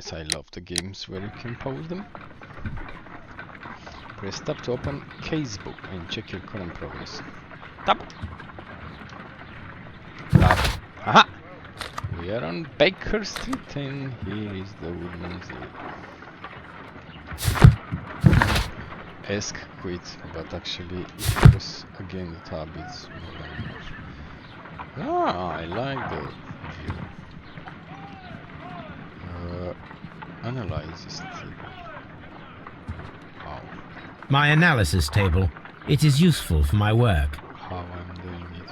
Yes, I love the games where you can pause them. Press tab to open casebook and check your current progress. Tab! Tab. Aha! We are on Baker Street and here is the Woodlands Inn. Ask quit, but actually if you press again the tab it's more than enough. Ah, I like the view. Analyze this table. Wow. My analysis table. It is useful for my work. How I'm doing it.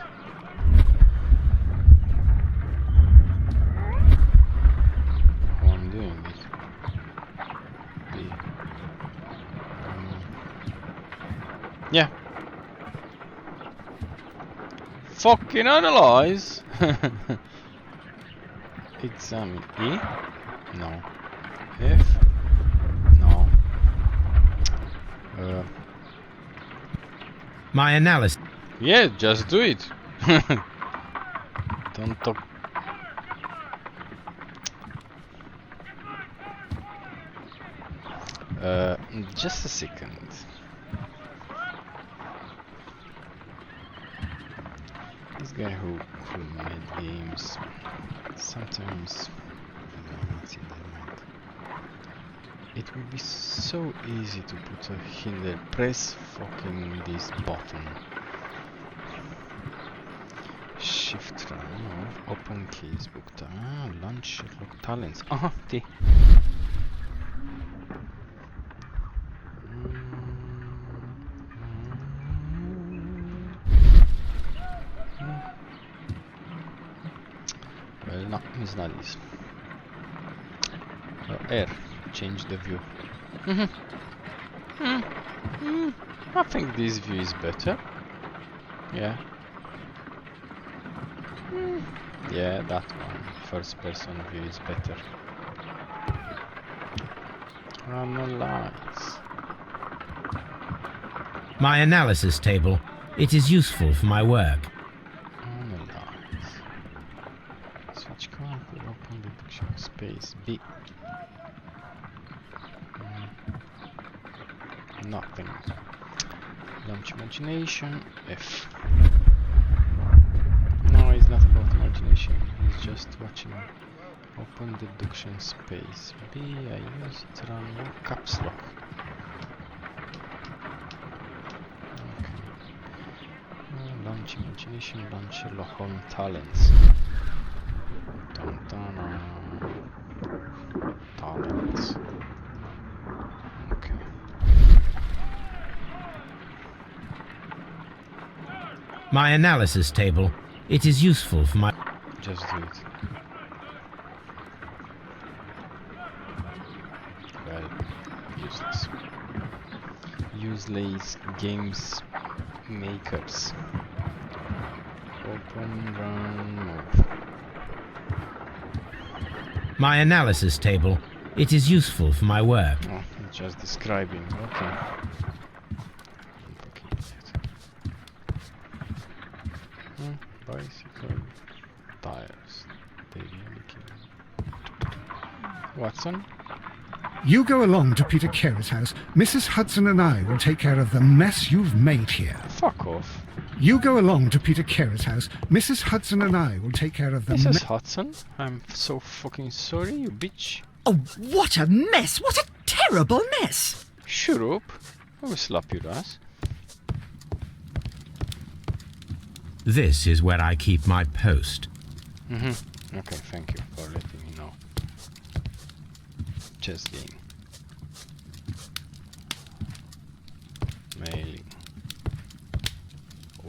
How I'm doing it. Yeah. Fucking analyze. Examine E. No. F. No. My analysis. Yeah, just do it. Don't talk. Just a second. This guy who made games sometimes what's in their mind. It would be so easy to put a hint there. Press fucking this button. Shift run off, open casebook. Launch Sherlock Talents. T. Well, no, it's not this. R. Change the view. I think this view is better. Yeah. Yeah, that one. First person view is better. Analyze. My analysis table. It is useful for my work. Analyze. Switch color to open deduction space. B. Nothing. Launch imagination. F. No, it's not about imagination. He's just watching. Open deduction space. B. I use it run caps lock. Okay. Launch imagination. Launch Sherlock Holmes talents. Dun, dun, talents. Okay. My analysis table. It is useful for my... Just do it. Well, useless. Useless games makers. Open, run, move. My analysis table. It is useful for my work. Oh, just describing. Okay. Bicycle tires. Watson? You go along to Peter Carey's house. Mrs. Hudson and I will take care of the mess you've made here. Fuck off. You go along to Peter Carey's house. Mrs. Hudson and I will take care of the mess. Mrs. Hudson? I'm so fucking sorry, you bitch. Oh, what a mess! What a terrible mess! Shut up. I will slap your ass. This is where I keep my post. Okay, thank you for letting me know. Chess game. Mailing.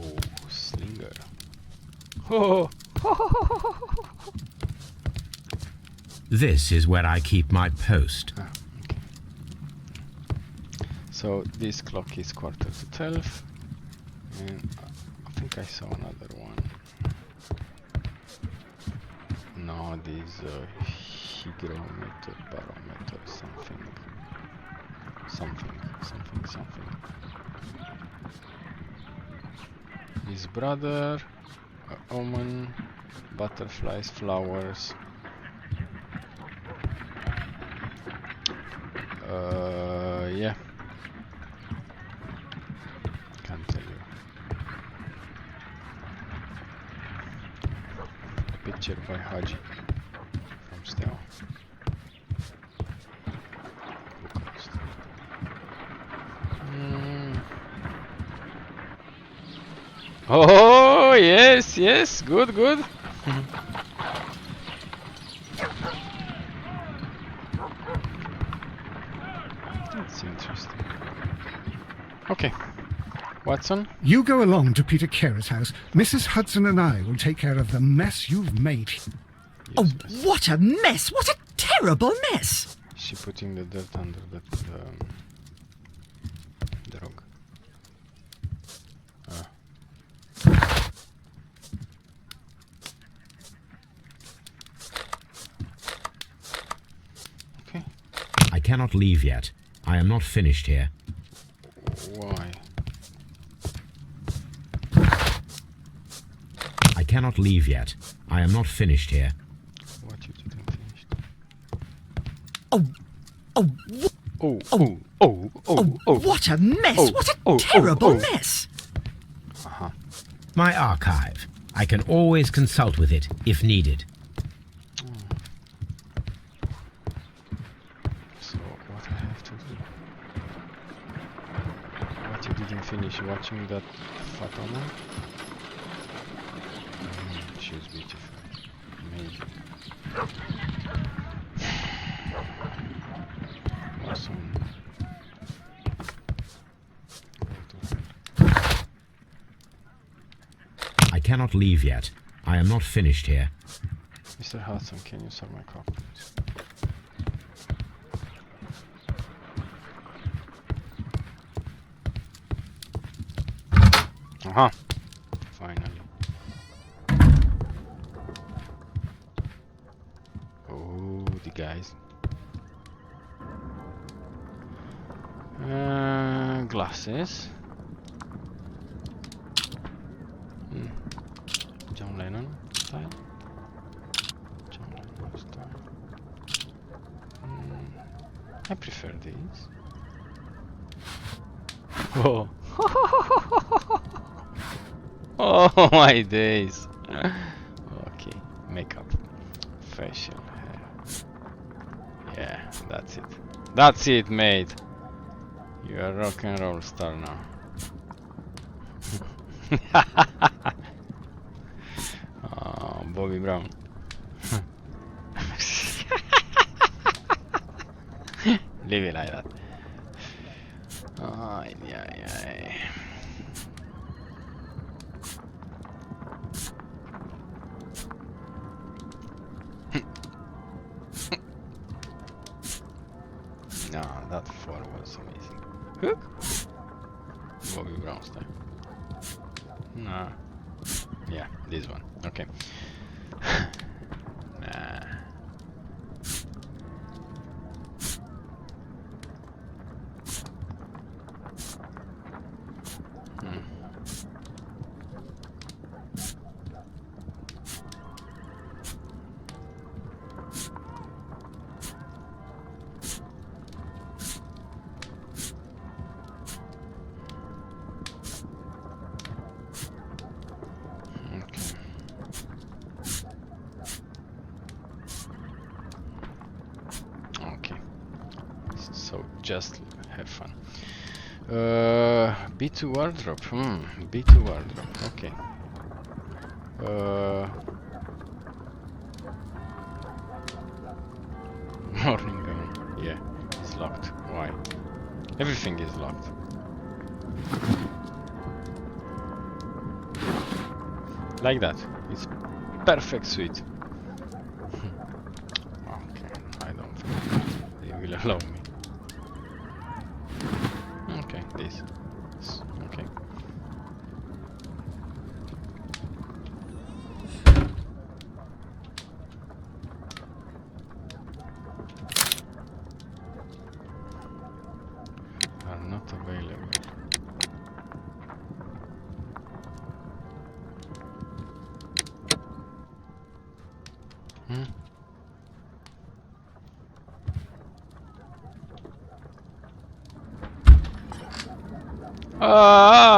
Oh, slinger. Oh! This is where I keep my post. Okay. So this clock is 12:15, and I think I saw another one. No, this hygrometer, barometer, something. His brother, a woman, butterflies, flowers. Yeah. Can't tell you. A picture by Haji from Steaua. Bucharest. Oh yes, yes, good, good. That's interesting. Okay, Watson. You go along to Peter Carey's house. Mrs. Hudson and I will take care of the mess you've made. Yes, Oh, yes. what a mess! What a terrible mess! She putting the dirt under the dog. Ah. Okay. I cannot leave yet. I am not finished here. Why? I cannot leave yet. I am not finished here. What you didn't finish? Oh, oh, Oh, oh, oh, oh, oh. what a mess! Oh, What a oh, oh, terrible oh. mess! Uh-huh. My archive. I can always consult with it if needed. So what I have to do? What you didn't finish watching that Fatoma? She's beautiful. Amazing. Awesome. I cannot leave yet. I am not finished here. Mr. Hudson, can you serve my coffee, please? Aha! Finally. Oh, the guys. Glasses. John Lennon style. John Lennon style. I prefer these. Oh. Oh my days. Okay, makeup, facial hair. Yeah, that's it. That's it, mate. You're a rock and roll star now. Oh, Bobby Brown. Leave it like that. Ay, ay, ay. No, that fall was amazing. Hook? Bobby Brown style. Nah. Yeah, this one. Okay. Nah. Okay. So just have fun. B2 wardrobe. B2 wardrobe. Okay. Morning gown. Yeah, it's locked. Why? Everything is locked. Like that. It's perfect suite. Okay, I don't think they will allow me. Okay, this. Okay. Are not available.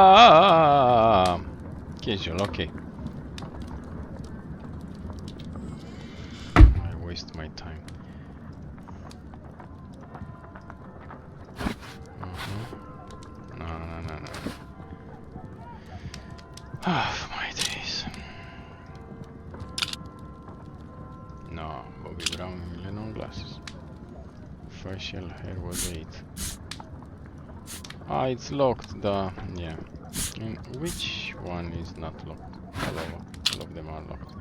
Ah! Casual, okay. I waste my time. No. Ah, my days. No, Bobby Brown Lennon glasses. Facial hair was 8. Ah, it's locked, yeah. And which one is not locked? All of them are locked.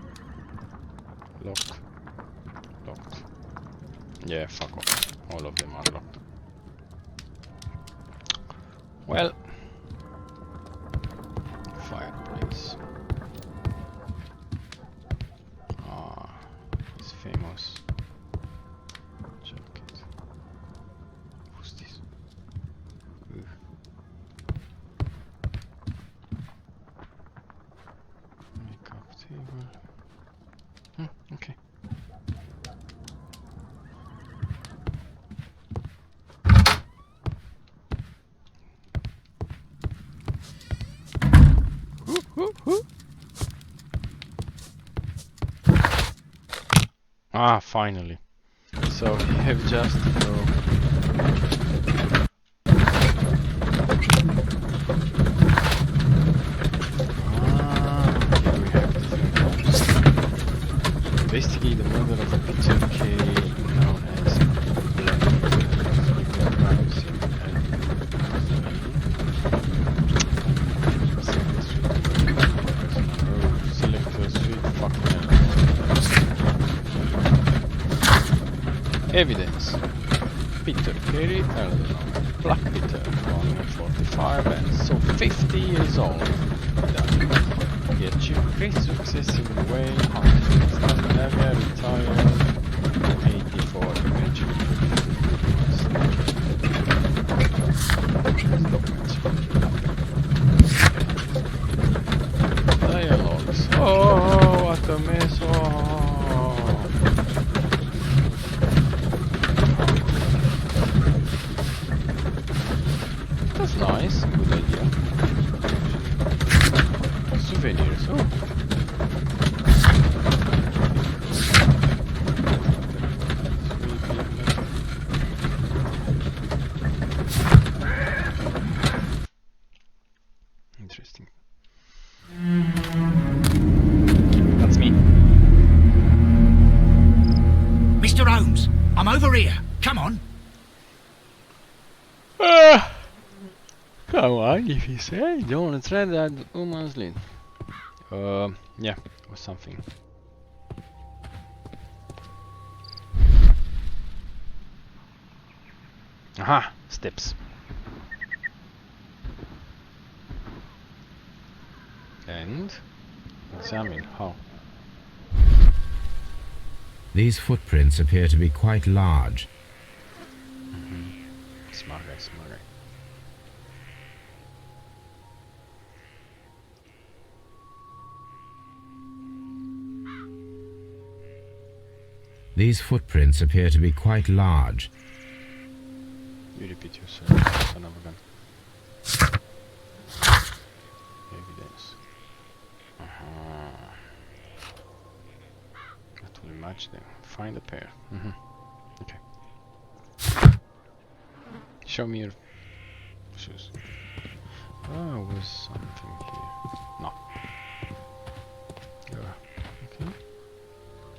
Locked. Yeah, fuck off. All of them are locked. Well, fireplace. Ah, it's famous. Jacket. Who's this? Ugh. Makeup table. Okay. Ah, finally. So we have just to go. Here we have different rooms. Basically, the murder of Peter K, known as crimes in Selector Street, fuck hell. Evidence. Peter Carey, Black Peter, 145 and so 50 years old. He achieved great success in the way hunting. Scandinavia, retired 84 eventually. Dialogues. Oh, what a mess. Oh. That's nice, good idea. Souvenirs, oh. Interesting. That's me. Mr. Holmes, I'm over here. Come on. Come on, if you say, don't tread that woman's lead. Yeah, or something. Aha, steps. And examine how. These footprints appear to be quite large. Smart guy, smart guy. These footprints appear to be quite large. You repeat yourself, son of a gun. Evidence. That will match them. Find a pair. Okay. Show me your shoes. Oh, was something here. No. Okay.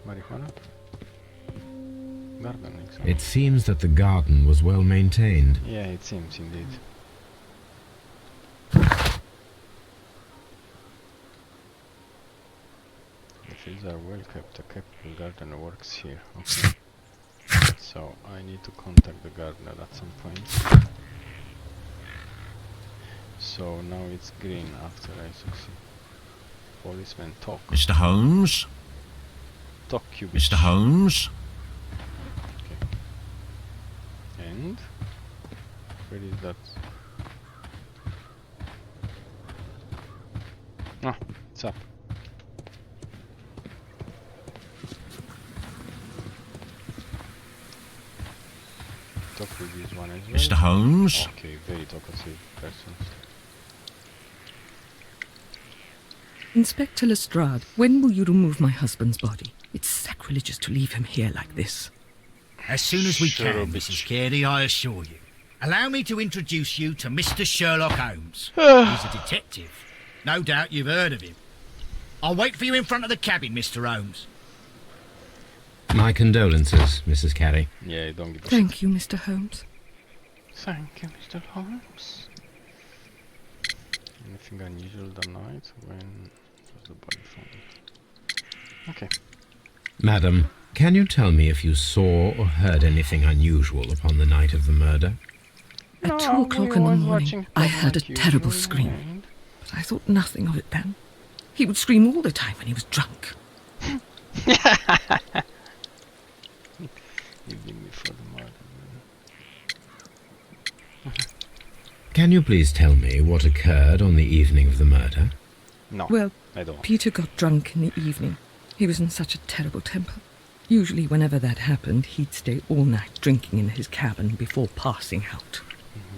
Marijuana. Gardening. It seems that the garden was well maintained. Yeah, it seems indeed. The fields are well kept. A capable gardener works here. Okay. So I need to contact the gardener at some point. So now it's green after I succeed. Policeman talk. Mr. Holmes? Talk, you bitch. Mr. Holmes? Okay. And where is that? Ah, it's up. Talk with this one as well. Mr. Holmes? Okay, very talkative person. Inspector Lestrade, when will you remove my husband's body? It's sacrilegious to leave him here like this. As soon as we Sure, can, bitch. Mrs. Carey, I assure you. Allow me to introduce you to Mr. Sherlock Holmes. He's a detective. No doubt you've heard of him. I'll wait for you in front of the cabin, Mr. Holmes. My condolences, Mrs. Carey. Yeah, don't give a shit. Thank you, Mr. Holmes. Thank you, Mr. Holmes. Anything unusual that night? When was the body found? Okay. Madam, can you tell me if you saw or heard anything unusual upon the night of the murder? At 2 o'clock in the morning, I heard a terrible scream, but I thought nothing of it then. He would scream all the time when he was drunk. Even before the murder. Can you please tell me what occurred on the evening of the murder? No, Well, I don't. Peter got drunk in the evening. He was in such a terrible temper. Usually whenever that happened, he'd stay all night drinking in his cabin before passing out.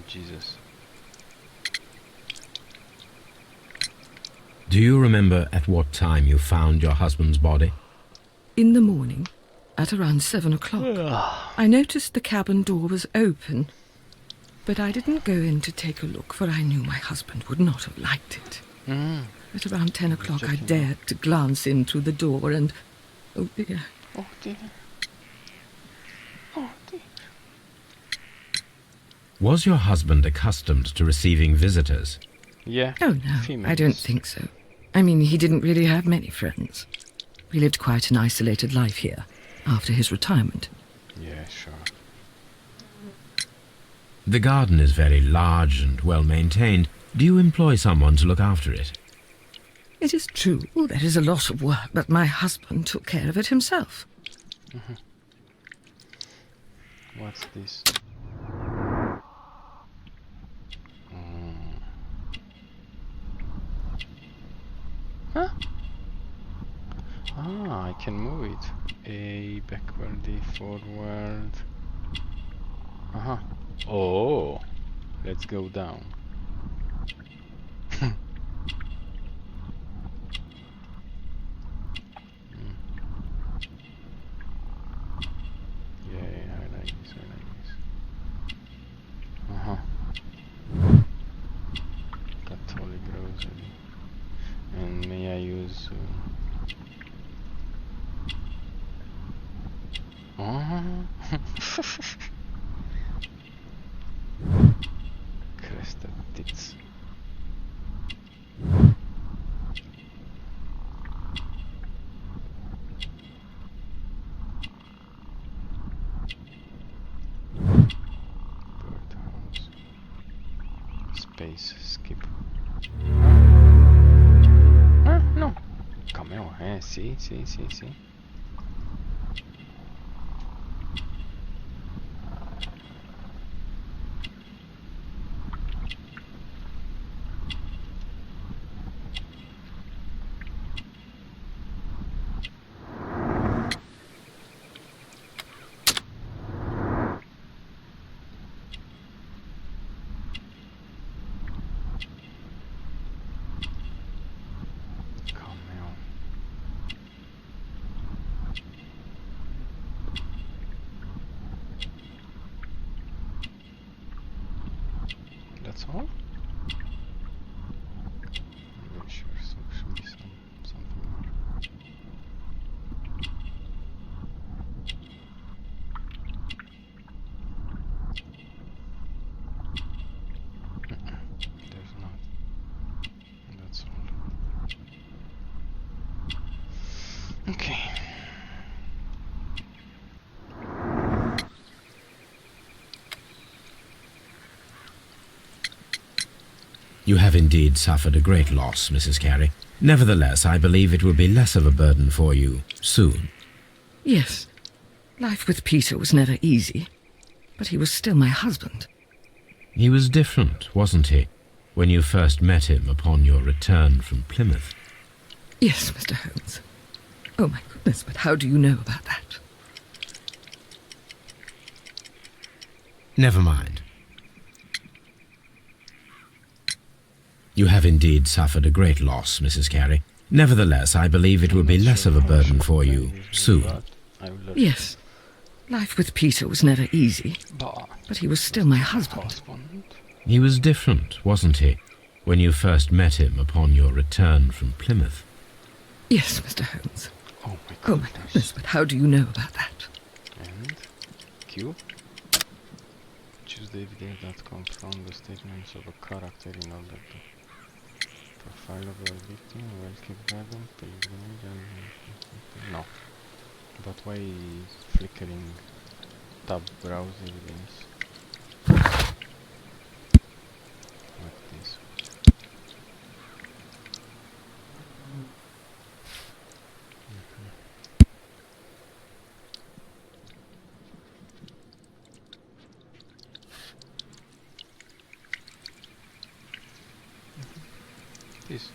Jesus. Do you remember at what time you found your husband's body? In the morning, at around 7 o'clock, I noticed the cabin door was open, but I didn't go in to take a look, for I knew my husband would not have liked it. At around 10 o'clock, I dared to glance in through the door and... oh dear. Oh dear. Oh dear. Was your husband accustomed to receiving visitors? Yeah. Oh no, I females. don't think so. I mean, he didn't really have many friends. We lived quite an isolated life here, after his retirement. Yeah, sure. The garden is very large and well maintained. Do you employ someone to look after it? It is true, there is a lot of work, but my husband took care of it himself. What's this? Huh? Ah, I can move it. A backward, D forward. Oh, let's go down. Yeah, I like this. That totally grows. And may I use? Crested tits. Birdhouse. Space skip. No. Come on, see. That's all? I'm not sure, so should be something more. There's not. That's all. Okay. You have indeed suffered a great loss, Mrs. Carey. Nevertheless, I believe it will be less of a burden for you soon. Yes, life with Peter was never easy, but he was still my husband. He was different, wasn't he, when you first met him upon your return from Plymouth? Yes, Mr. Holmes. Oh my goodness, but how do you know about that? Never mind. You have indeed suffered a great loss, Mrs. Carey. Nevertheless, I believe it will be less of a burden for you soon. Yes. Life with Peter was never easy, but he was still my husband. He was different, wasn't he, when you first met him upon your return from Plymouth? Yes, Mr. Holmes. Oh my Oh my goodness. goodness, but how do you know about that? And Q. Choose DVD.com from the statements of a character in order to profile of a victim, well-keep garden, pilgrimage, and no. But why is flickering tab browser games? Like this. This.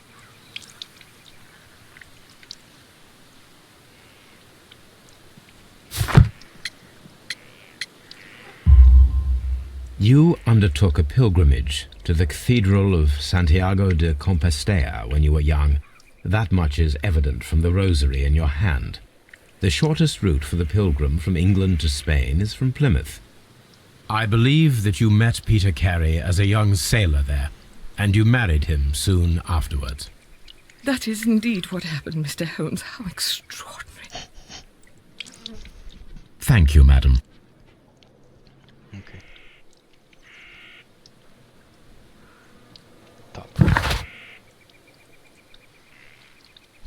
You undertook a pilgrimage to the Cathedral of Santiago de Compostela when you were young. That much is evident from the rosary in your hand. The shortest route for the pilgrim from England to Spain is from Plymouth. I believe that you met Peter Carey as a young sailor there, and you married him soon afterwards. That is indeed what happened, Mr. Holmes. How extraordinary. Thank you, madam. Okay. Top.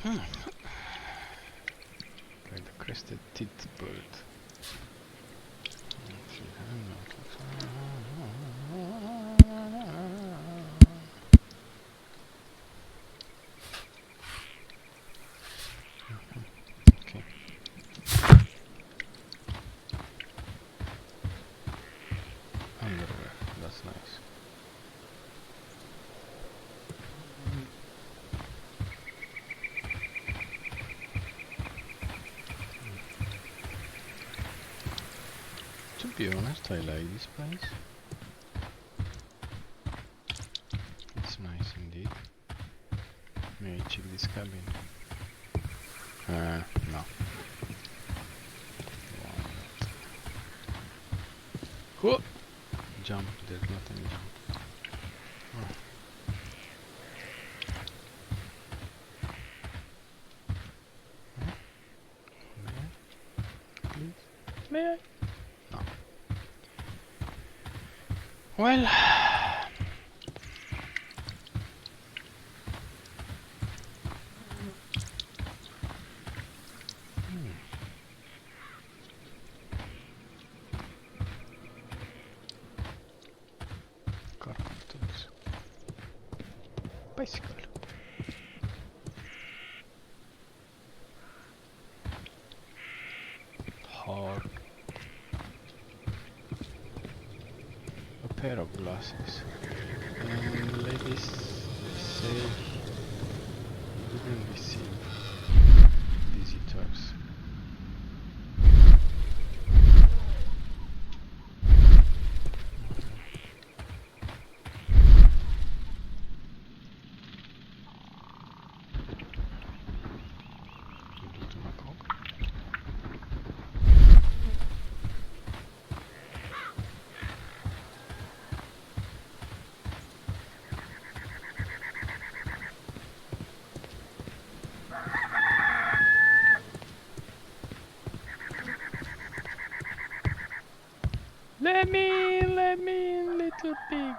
By the crested teeth bird. Okay. Underwear, that's nice. To be honest, I like this place. It's nice indeed. May I check this cabin? No. Whoa! Jump, there's nothing jump. Oh. May I? Please? May I? No. Well... Carpenters. Bicycle. Hard. A pair of glasses. And ladies say wouldn't receive visitors. To my cock. Let me in, little pig.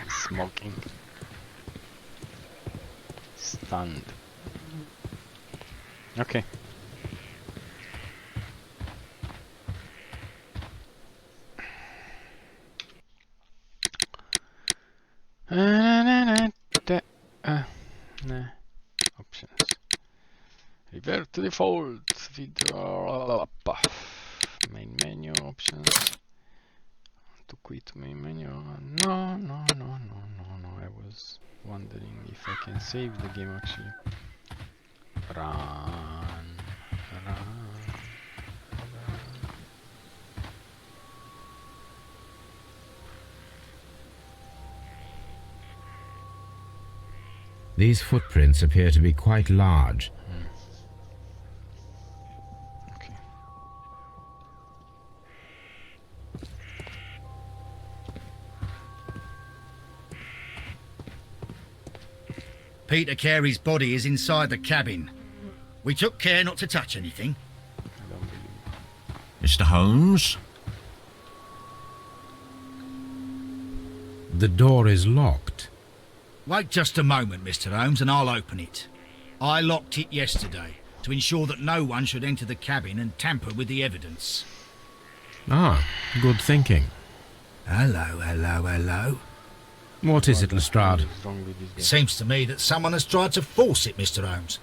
Smoking. Stunned. Okay. Nah. Options. Revert to default. Video. Main menu options. To quit main menu. No. I was wondering if I can save the game actually. Run. These footprints appear to be quite large. Okay. Peter Carey's body is inside the cabin. We took care not to touch anything. I don't believe it. Mr. Holmes? The door is locked. Wait just a moment, Mr. Holmes, and I'll open it. I locked it yesterday to ensure that no one should enter the cabin and tamper with the evidence. Ah, good thinking. Hello, hello, hello. What is it, Lestrade? What is wrong with this It guy? seems to me that someone has tried to force it, Mr. Holmes.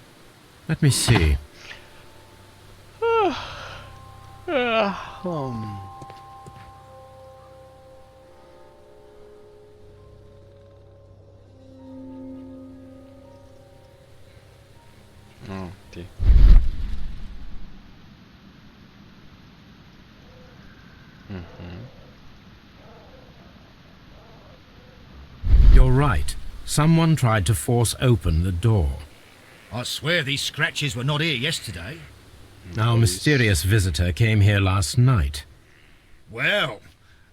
Let me see. Oh, dear. You're right. Someone tried to force open the door. I swear these scratches were not here yesterday. Our mysterious visitor came here last night. Well,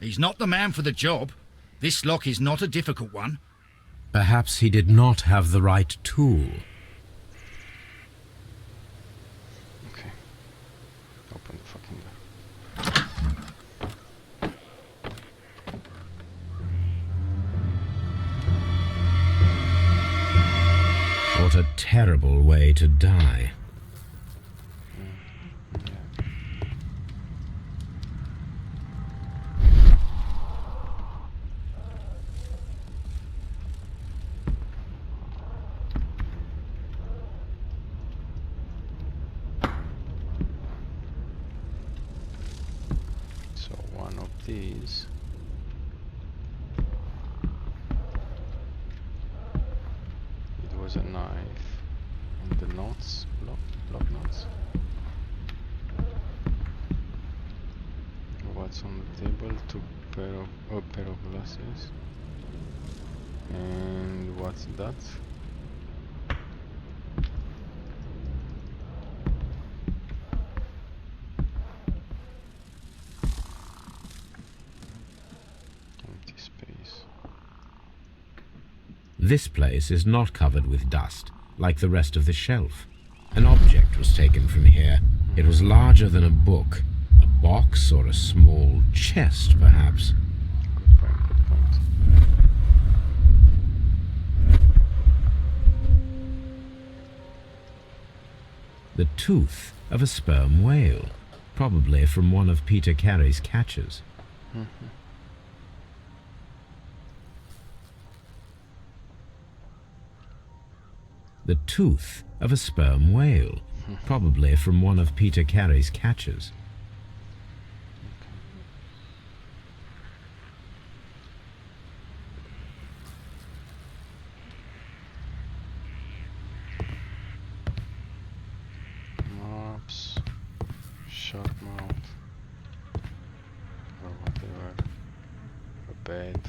he's not the man for the job. This lock is not a difficult one. Perhaps he did not have the right tool. Okay. Open the fucking door. What a terrible way to die. So one of these. It was a knife. And the knots, block knots. What's on the table? A pair of glasses. And what's that? Empty space. This place is not covered with dust, like the rest of the shelf. An object was taken from here. It was larger than a book. A box or a small chest, perhaps. Good point, good point. The tooth of a sperm whale, probably from one of Peter Carey's catches. The tooth of a sperm whale, probably from one of Peter Carey's catches. Maps, shark mouth, or whatever, a bed.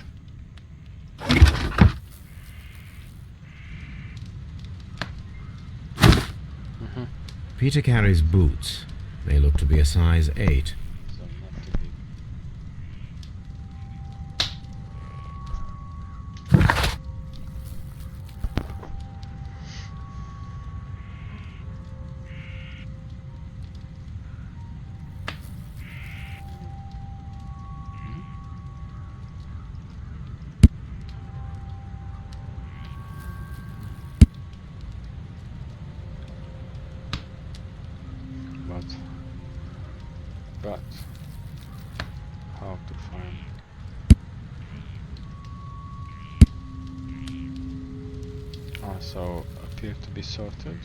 Peter Carey's boots. They look to be a size 8. So not too big. But how to find? So appear to be sorted.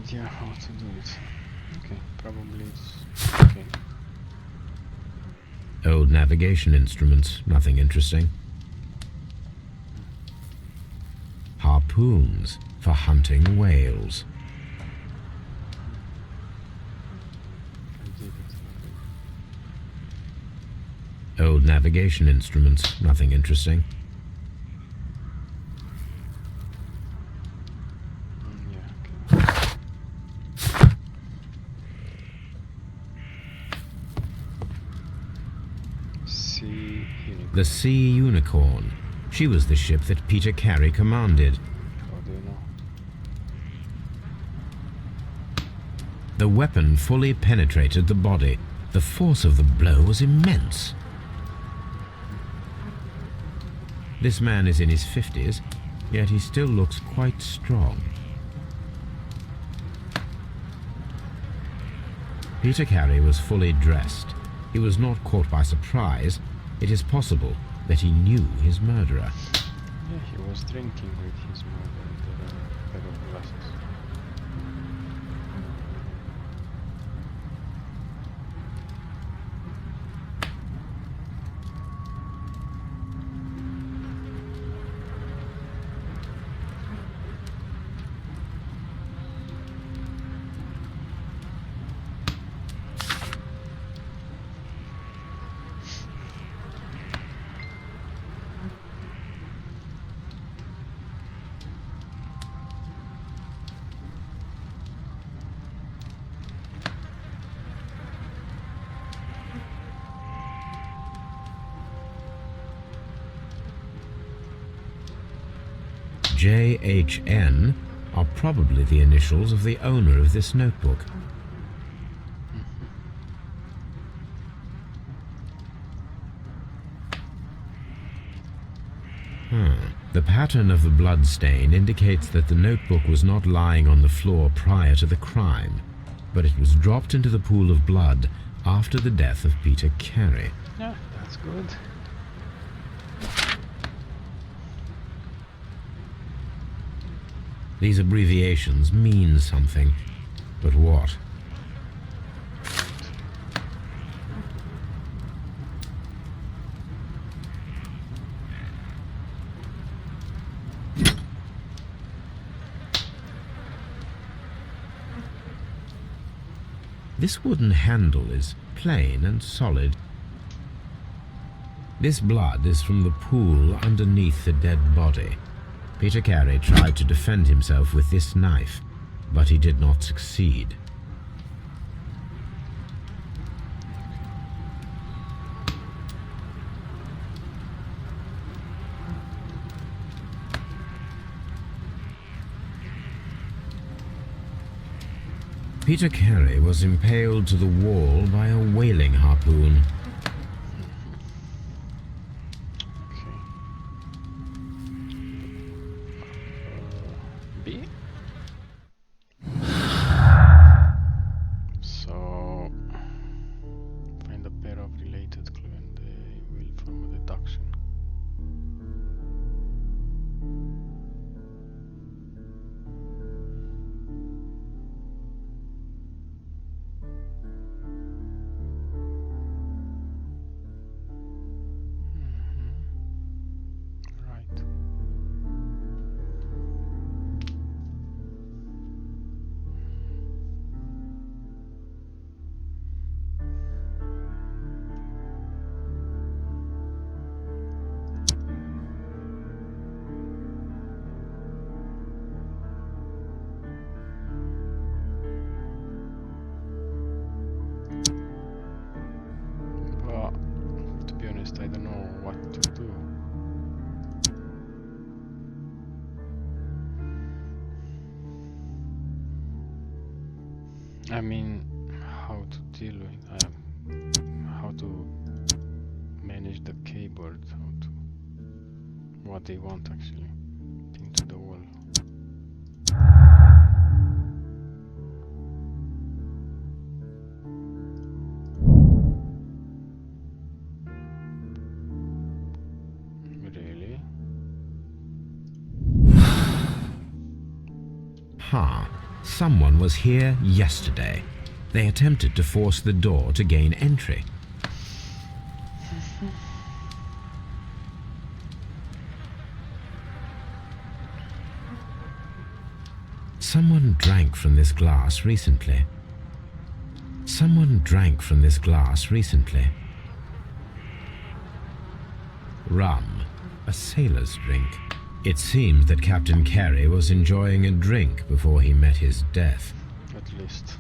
idea how to do it. Okay, probably it's okay. Old navigation instruments, nothing interesting. Harpoons for hunting whales. I did it already. Old navigation instruments, nothing interesting. Yeah, okay. Sea Unicorn. The Sea Unicorn. She was the ship that Peter Carey commanded. How do you know? The weapon fully penetrated the body. The force of the blow was immense. This man is in his 50s, yet he still looks quite strong. Peter Carey was fully dressed. He was not caught by surprise. It is possible that he knew his murderer. Yeah, he was drinking with his mother and a pair of glasses. JHN are probably the initials of the owner of this notebook. The pattern of the blood stain indicates that the notebook was not lying on the floor prior to the crime, but it was dropped into the pool of blood after the death of Peter Carey. Yeah, that's good. These abbreviations mean something, but what? This wooden handle is plain and solid. This blood is from the pool underneath the dead body. Peter Carey tried to defend himself with this knife, but he did not succeed. Peter Carey was impaled to the wall by a whaling harpoon. Okay. B? So, find a pair of related clues and they will form a deduction. Right. But to be honest, I don't know what to do. I mean, how to deal with how to manage the keyboard, how to what they want actually into the wall. Really? Someone was here yesterday. They attempted to force the door to gain entry. Someone drank from this glass recently. Someone drank from this glass recently. Rum, a sailor's drink. It seems that Captain Carey was enjoying a drink before he met his death. At least.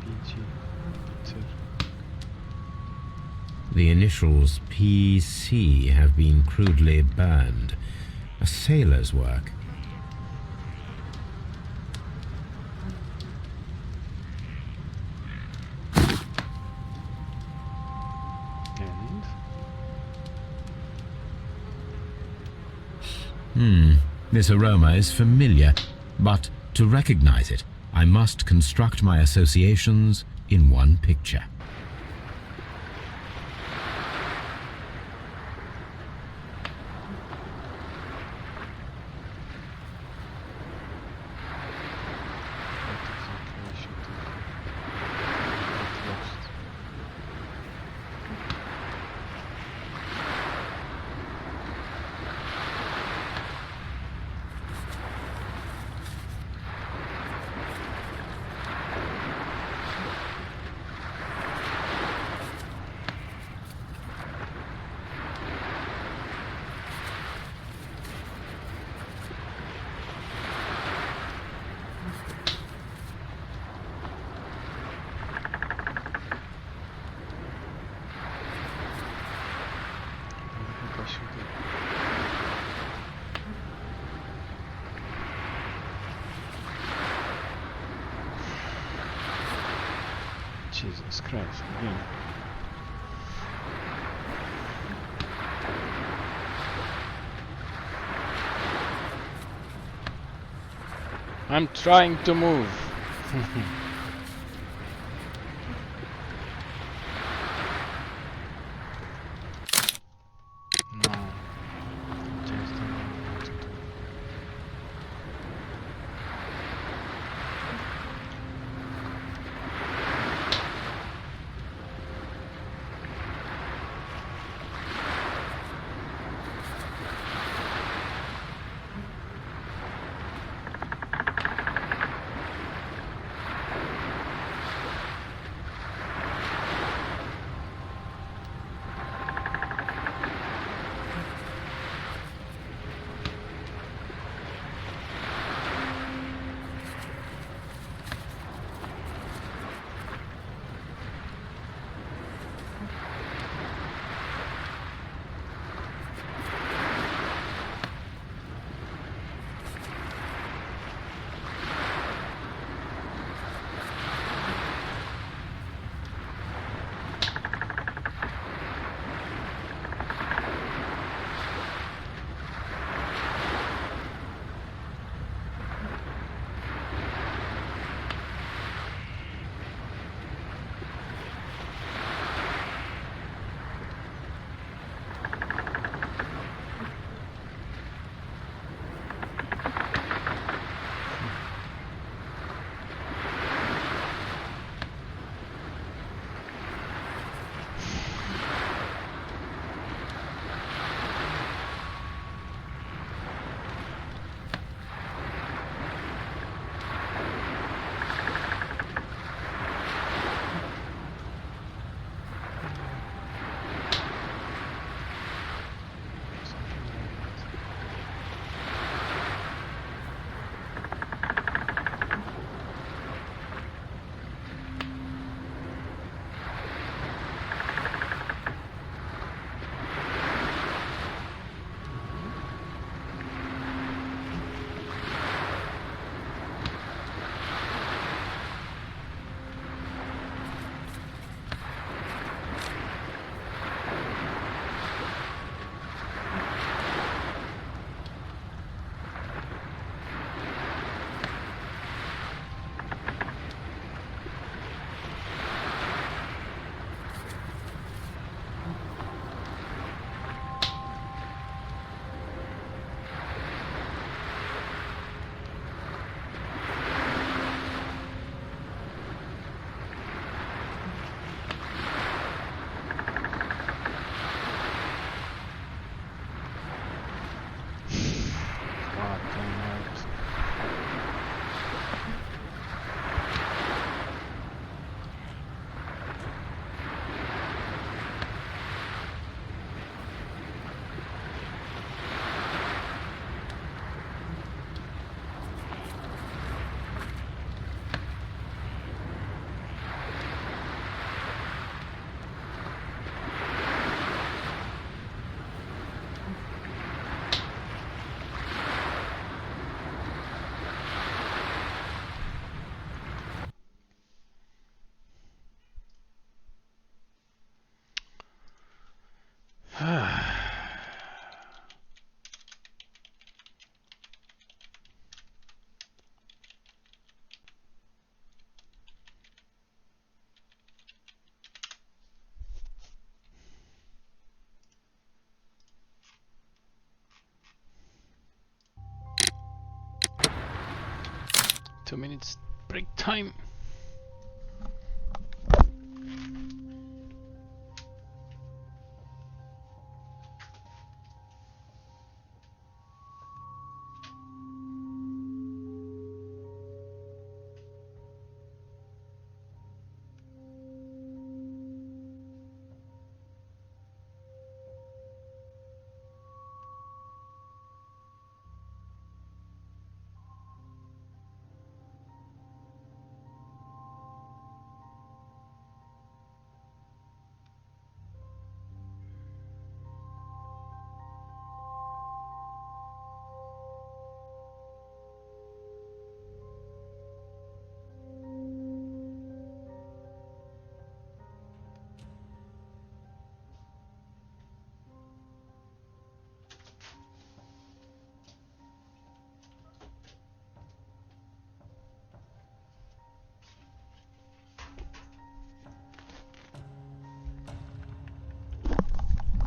PG. Peter. The initials PC have been crudely burned. A sailor's work. And This aroma is familiar, but to recognize it, I must construct my associations in one picture. what exactly I should do? Get lost. What I should do? Jesus Christ, again. I'm trying to move. No. Just don't know what to do. 2 minutes break time.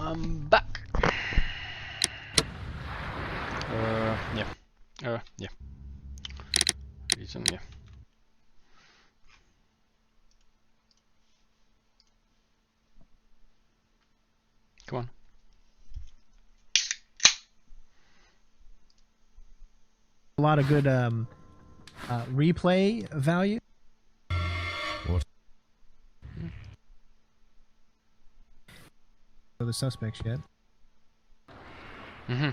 I'm back. Yeah. Yeah. Reason, yeah. Come on. A lot of good replay value. What? For the suspects yet. Mm-hmm.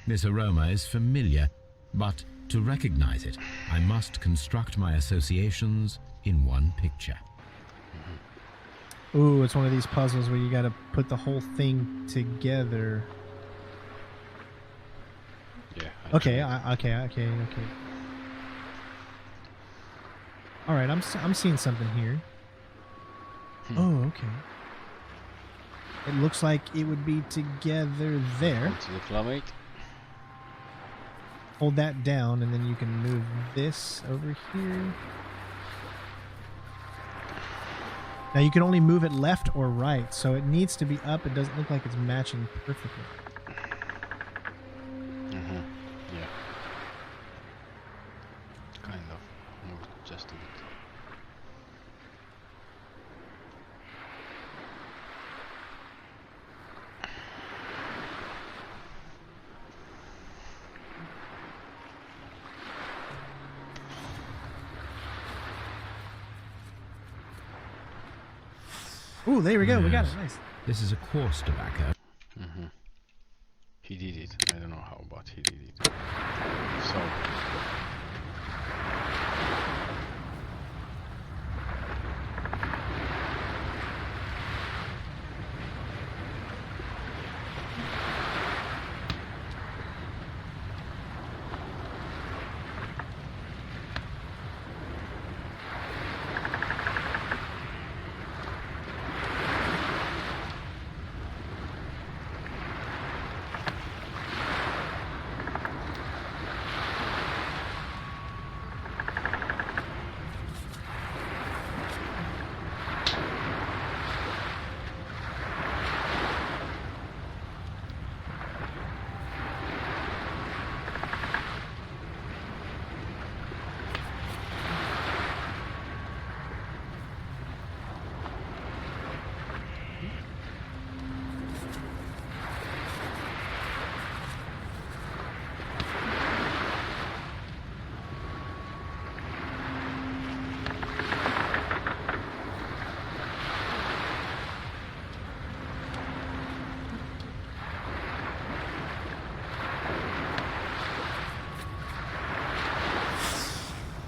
This aroma is familiar, but to recognize it, I must construct my associations in one picture. Ooh, it's one of these puzzles where you gotta put the whole thing together. Yeah. Okay, okay. All right, I'm seeing something here. Oh, okay. It looks like it would be together there. To the plummet. Hold that down, and then you can move this over here. Now you can only move it left or right, so it needs to be up. It doesn't look like it's matching perfectly. Mm-hmm. Yeah. Kind of. Move just a bit. Ooh, there we go. We got it. Yes. Nice. This is a coarse tobacco. Mm-hmm. He did it. I don't know how, but he did it. So.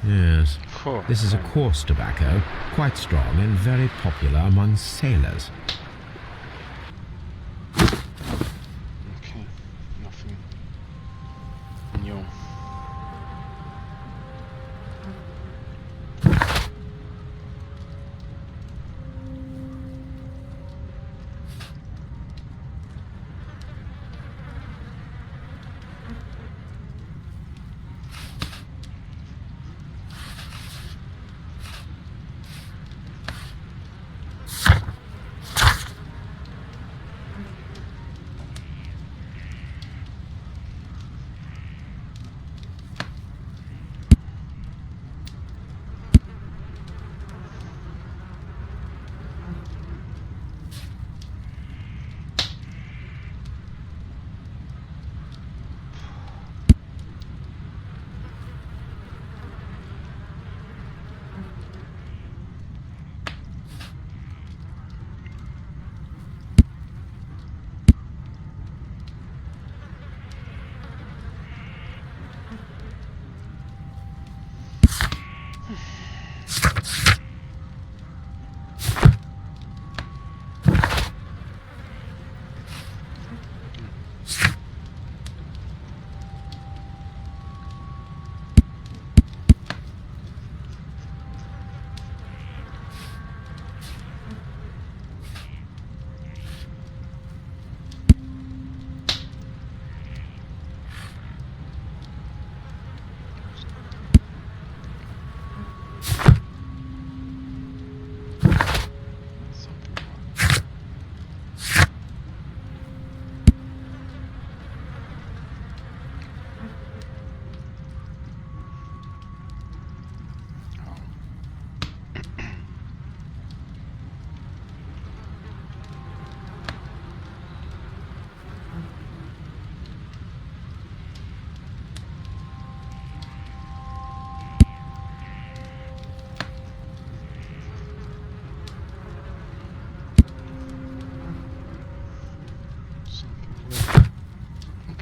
Yes. Oh, This is a coarse tobacco, quite strong and very popular among sailors. Okay. Nothing new.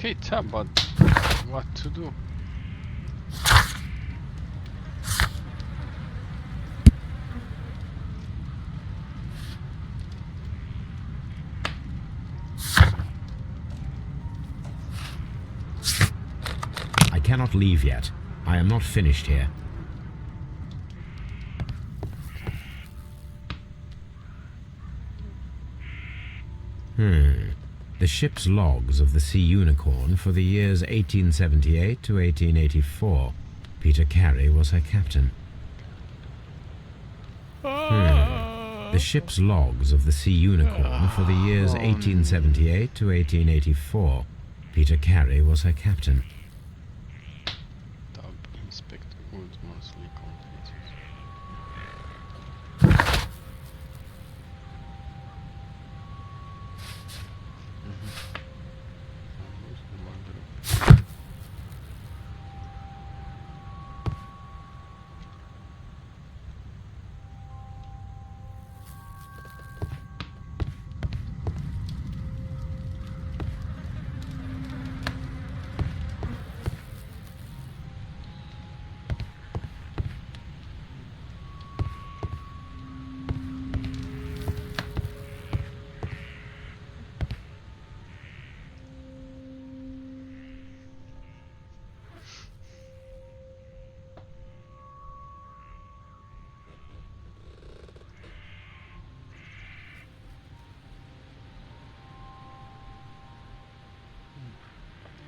Okay, tab, but what to do? I cannot leave yet. I am not finished here. The ship's logs of the Sea Unicorn for the years 1878 to 1884. Peter Carey was her captain. The ship's logs of the Sea Unicorn for the years 1878 to 1884. Peter Carey was her captain. Tab, inspect goods monthly completed.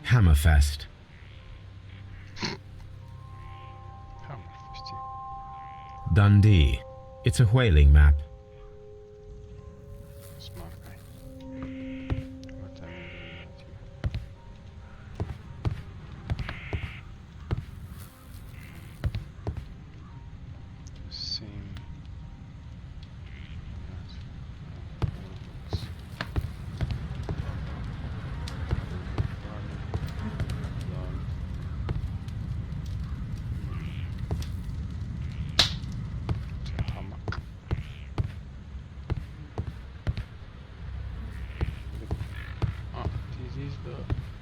Hammerfest. Hammerfest. Dundee. It's a whaling map. Smart guy. What am I doing out here? Same.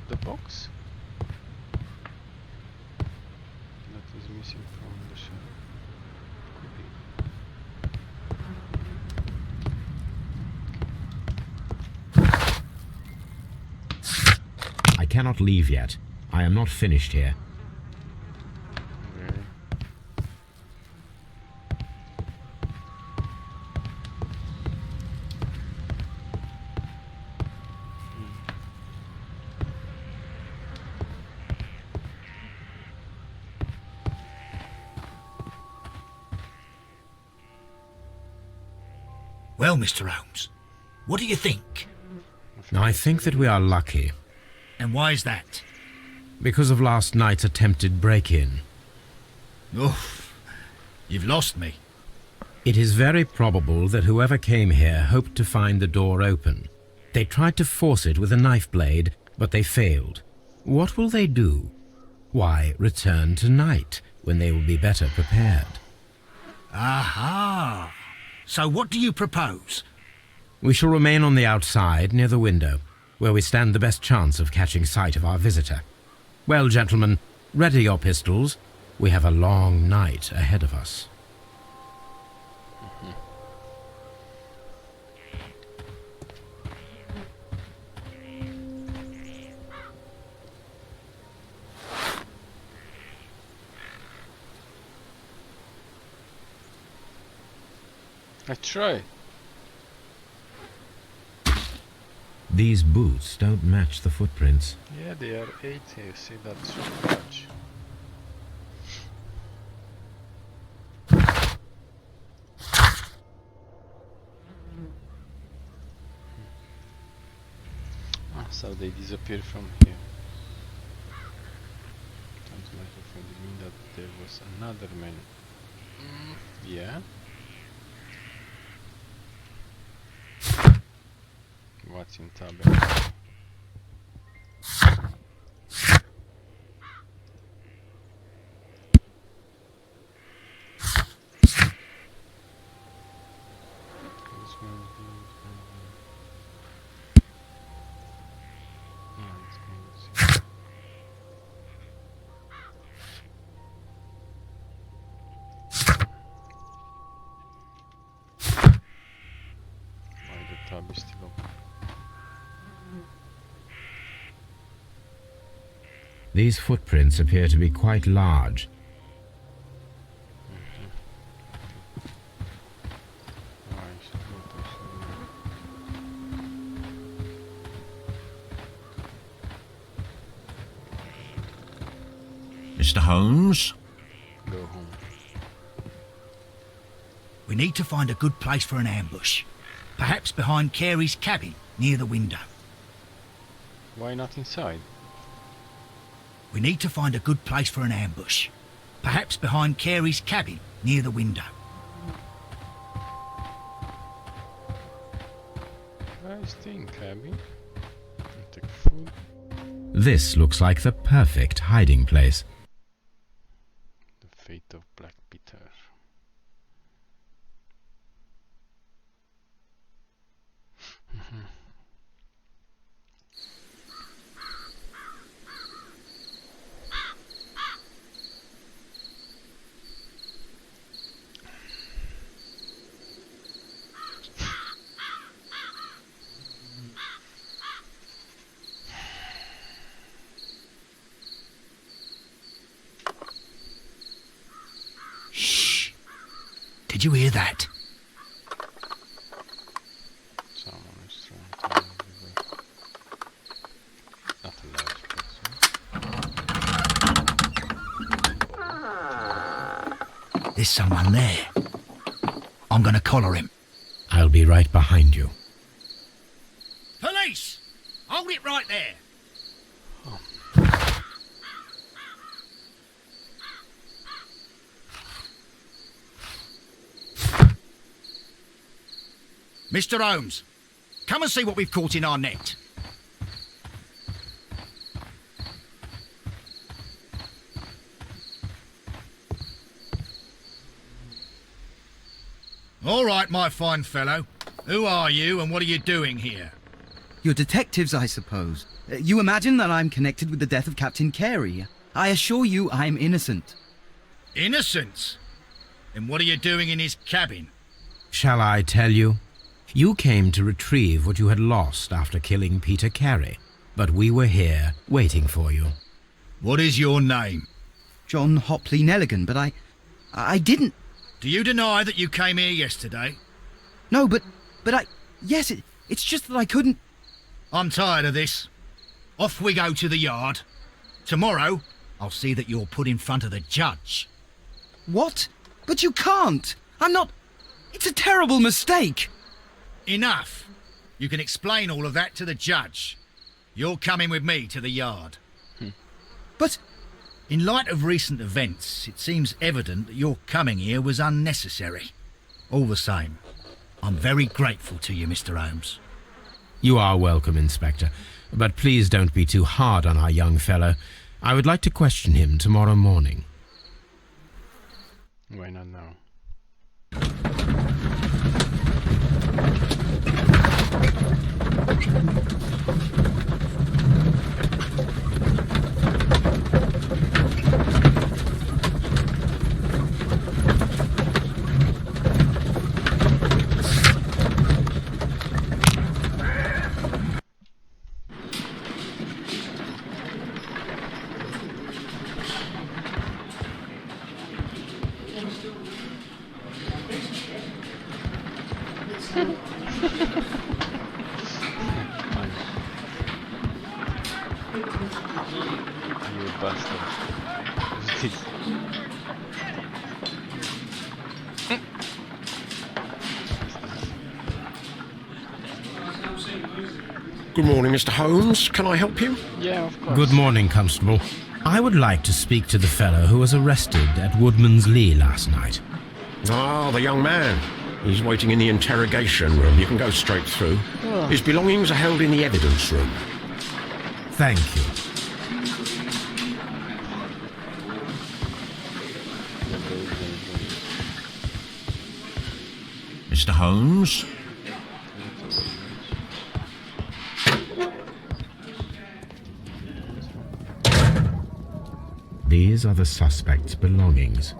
The box that is missing from the shell. Could be. I cannot leave yet. I am not finished here. Really? Well, Mr. Holmes, what do you think? I think that we are lucky And why is that? because of last night's attempted break-in. Oof, you've lost me. It is very probable that whoever came here hoped to find the door open. They tried to force it with a knife blade, but they failed. What will they do? Why, return tonight, when they will be better prepared. Aha! So what do you propose? We shall remain on the outside, near the window, where we stand the best chance of catching sight of our visitor. Well, gentlemen, ready your pistols. We have a long night ahead of us. I try. These boots don't match the footprints. Yeah, they are 80. You see, that's so much. Ah, so they disappear from here. Sounds like it would mean that there was another man. Yeah. What's in tab? Yeah, let's go and see. These footprints appear to be quite large. Mr. Holmes? Go home. We need to find a good place for an ambush. Perhaps behind Carey's cabin, near the window. Why not inside? We need to find a good place for an ambush. Perhaps behind Carey's cabin, near the window. Where is the cabin? Take food. This looks like the perfect hiding place. The fate of Black Peter. Shh! Did you hear that? Someone is trying to leave. Not a large person. There's someone there. I'm gonna collar him. I'll be right behind you. Police! Hold it right there! Mr. Holmes, come and see what we've caught in our net. All right, my fine fellow. Who are you and what are you doing here? You're detectives, I suppose. You imagine that I'm connected with the death of Captain Carey. I assure you I'm innocent. Innocent? Then what are you doing in his cabin? Shall I tell you? You came to retrieve what you had lost after killing Peter Carey, but we were here waiting for you. What is your name? John Hopley Nelligan, but I didn't... Do you deny that you came here yesterday? No, but yes, it's just that I couldn't... I'm tired of this. Off we go to the yard. Tomorrow, I'll see that you're put in front of the judge. What? But you can't! I'm not... It's a terrible mistake! Enough. You can explain all of that to the judge. You're coming with me to the yard. But... In light of recent events, it seems evident that your coming here was unnecessary. All the same, I'm very grateful to you, Mr. Holmes. You are welcome, Inspector, but please don't be too hard on our young fellow. I would like to question him tomorrow morning. Why not now? You bastard. Good morning, Mr. Holmes. Can I help you? Yeah, of course. Good morning, Constable. I would like to speak to the fellow who was arrested at Woodman's Lee last night. Ah, the young man. He's waiting in the interrogation room. You can go straight through. His belongings are held in the evidence room. Thank you. Mr. Holmes? These are the suspect's belongings.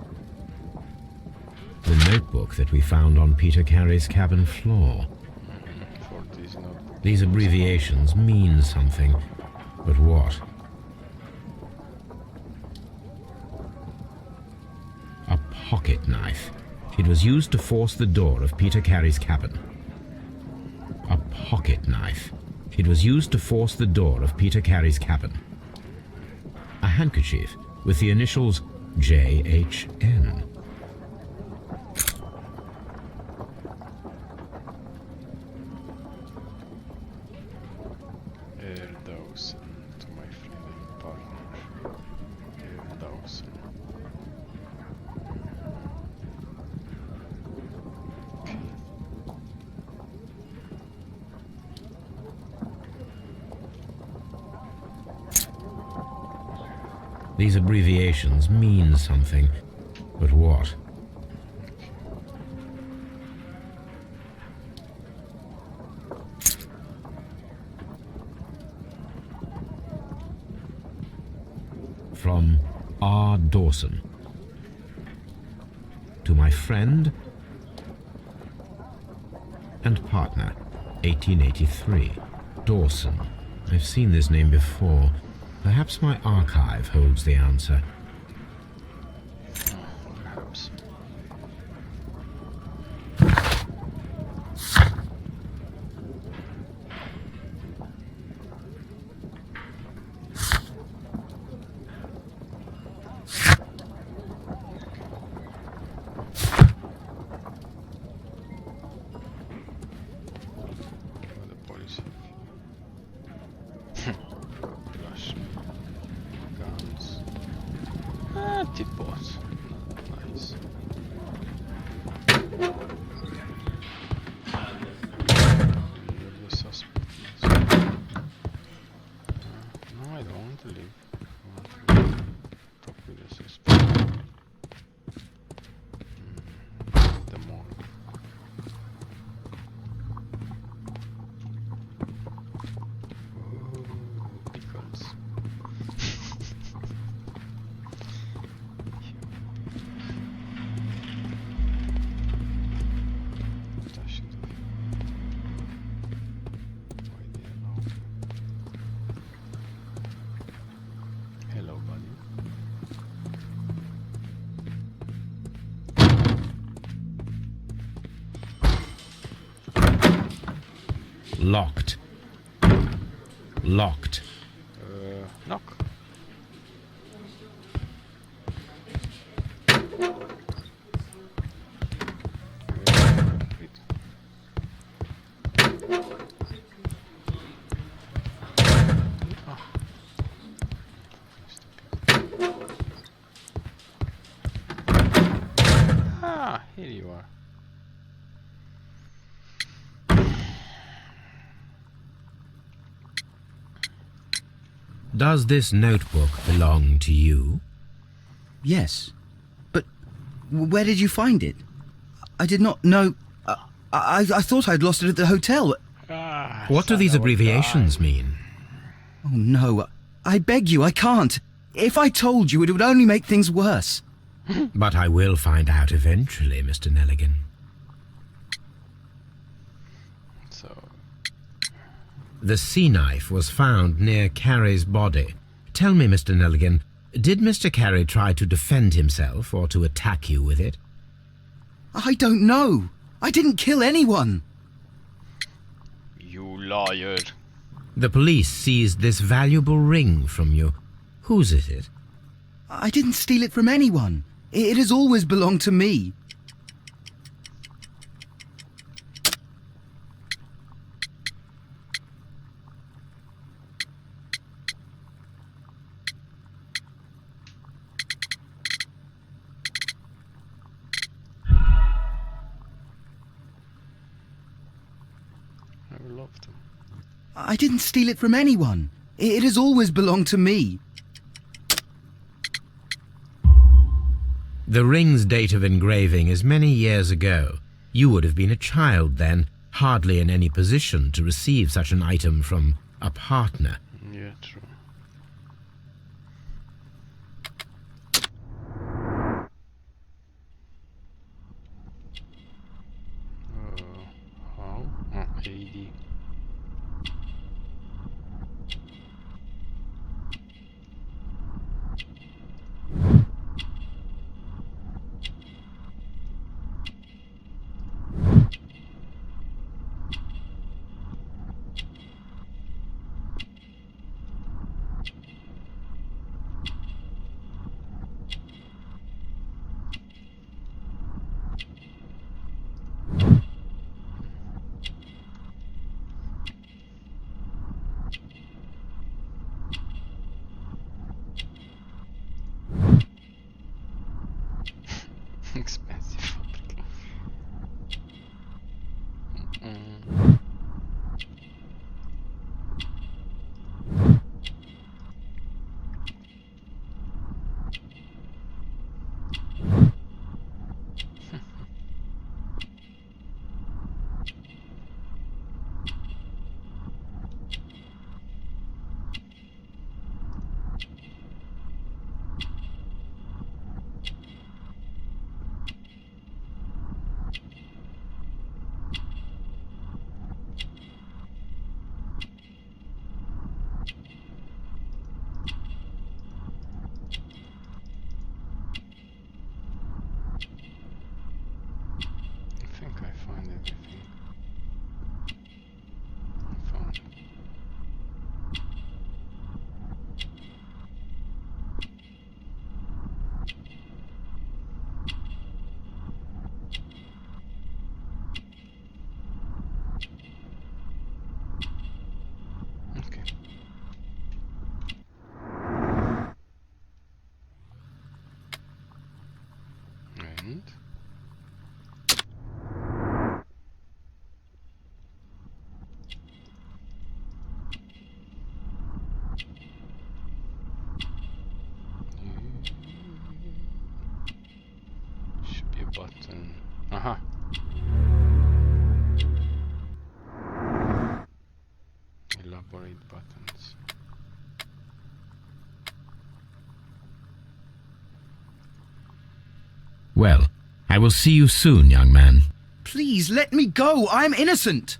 The notebook that we found on Peter Carey's cabin floor. For this notebook. These abbreviations mean something, but what? pocket knife. It was used to force the door of Peter Carey's cabin. A pocket knife. It was used to force the door of Peter Carey's cabin. A handkerchief with the initials JHN. Dawson, to my friend and partner. Dawson. Okay. These abbreviations mean something, but what? From R. Dawson. To my friend and partner, 1883. Dawson. I've seen this name before. Perhaps my archive holds the answer. Perhaps. The police have flash guns. Teapot. Nice. You're the suspect. No, I don't want to leave. I want to talk with the suspect. The morgue. Ooh, pickles. Dash it off. Why the hell? Hello, buddy. Locked. Locked. Knock. Wait. Here you are. Does this notebook belong to you? Yes. But where did you find it? I did not know. I thought I'd lost it at the hotel. What do these abbreviations mean? Oh no, I beg you, I can't. If I told you, it would only make things worse. But I will find out eventually, Mr. Nelligan. So, The sea knife was found near Carey's body. Tell me, Mr. Nelligan, did Mr. Carey try to defend himself or to attack you with it? I don't know. I didn't kill anyone. you liar. The police seized this valuable ring from you. Whose is it? I didn't steal it from anyone. It has always belonged to me. I would love to. I didn't steal it from anyone. It has always belonged to me. The ring's date of engraving is many years ago. You would have been a child then, hardly in any position to receive such an item from a partner. Yeah, true. How? Oh, AD. Well, I will see you soon, young man. Please let me go. I'm innocent.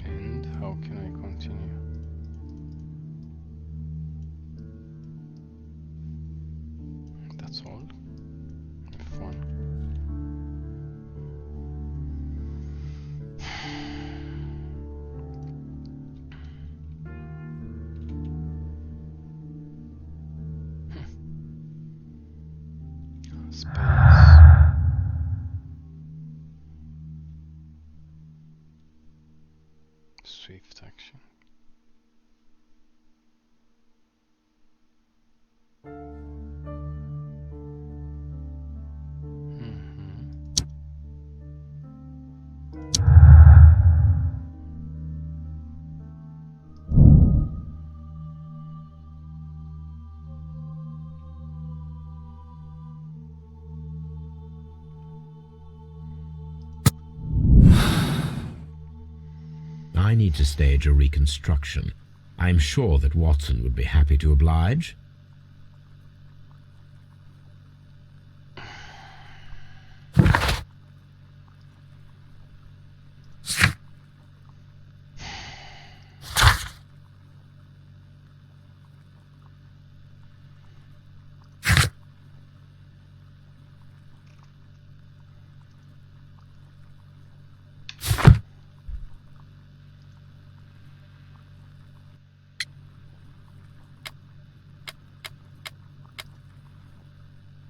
And how can I continue? That's all. Fun. Space. Swift action. Mhm. I need to stage a reconstruction. I'm sure that Watson would be happy to oblige.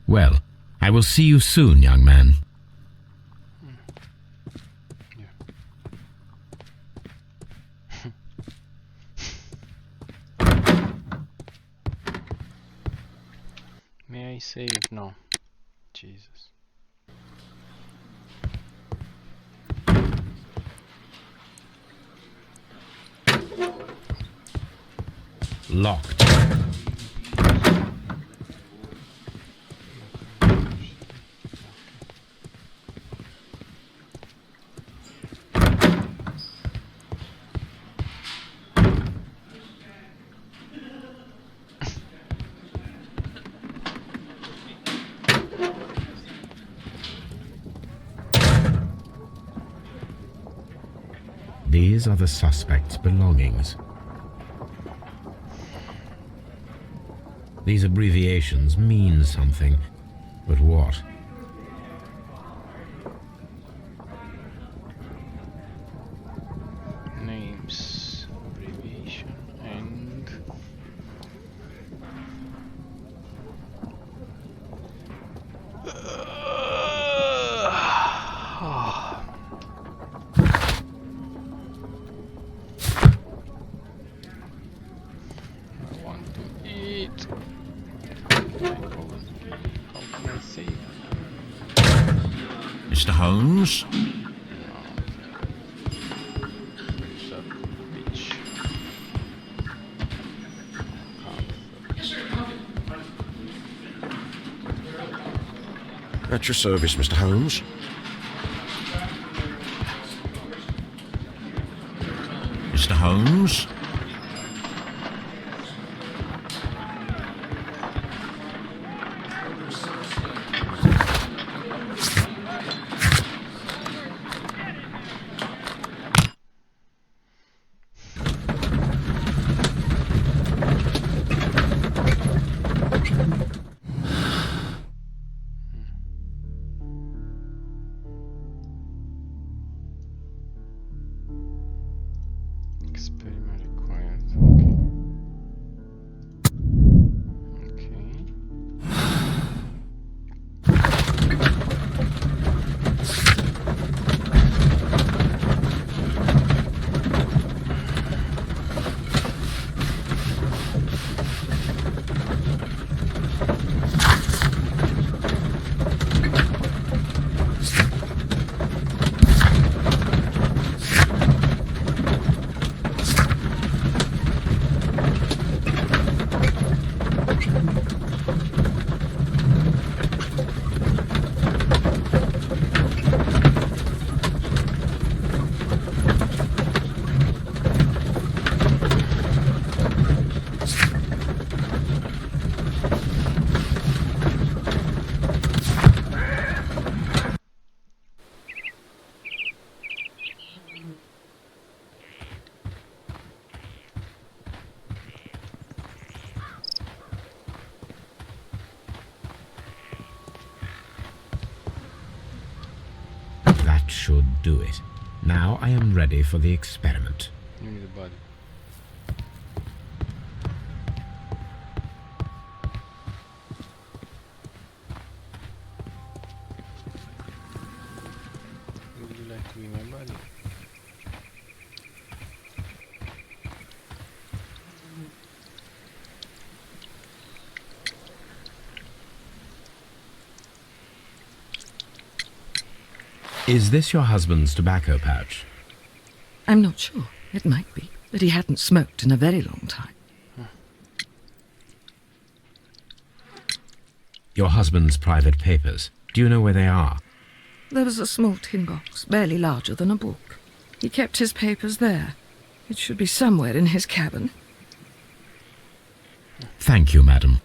Well, I will see you soon, young man. Yeah. May I save? No. Jesus. Locked. These are the suspect's belongings. These abbreviations mean something, but what? Names, abbreviation, and I want to eat. How can I save? Mr. Holmes? Shut bitch. At your service, Mr. Holmes. Mr. Holmes? Experiment required. Okay. That should do it. Now I am ready for the experiment. You need a body. Would you like to be my body? Is this your husband's tobacco pouch? I'm not sure. It might be, but he hadn't smoked in a very long time. Your husband's private papers. Do you know where they are? There was a small tin box, barely larger than a book. He kept his papers there. It should be somewhere in his cabin. Thank you, madam.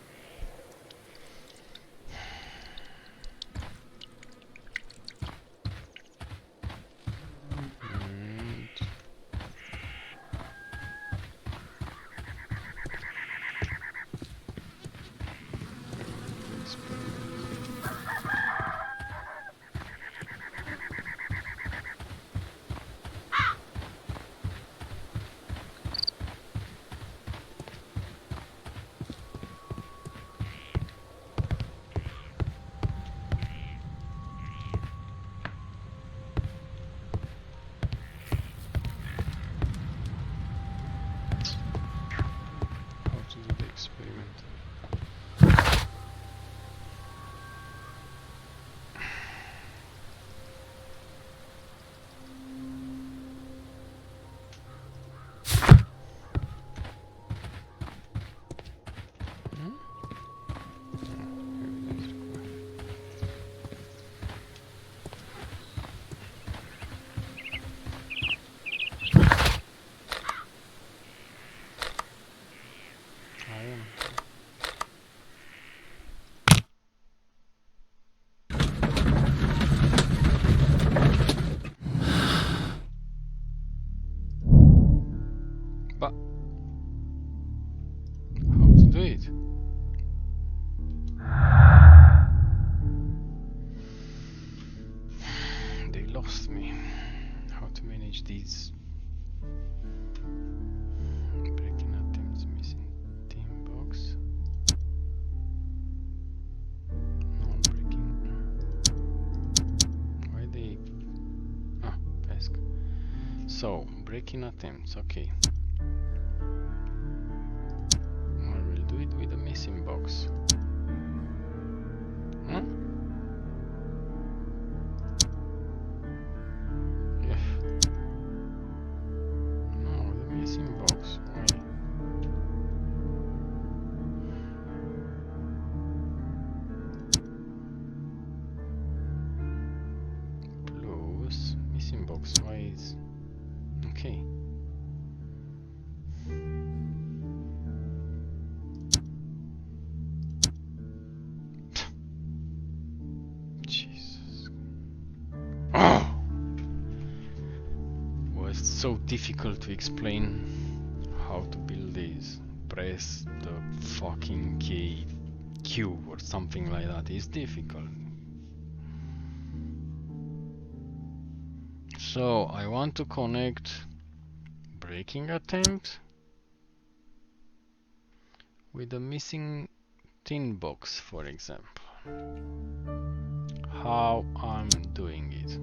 But how to do it? They lost me. How to manage these breaking attempts, missing team box. No breaking. Why they? Ah, task. So breaking attempts. Okay. I will do it with a missing box. Huh? Yeah. No, the missing box. Why? Plus missing box. Why is okay? Jesus. Oh! Was so difficult to explain how to build this. Press the fucking key Q or something like that. It's difficult. So I want to connect breaking attempt with a missing tin box, for example. How I'm doing it.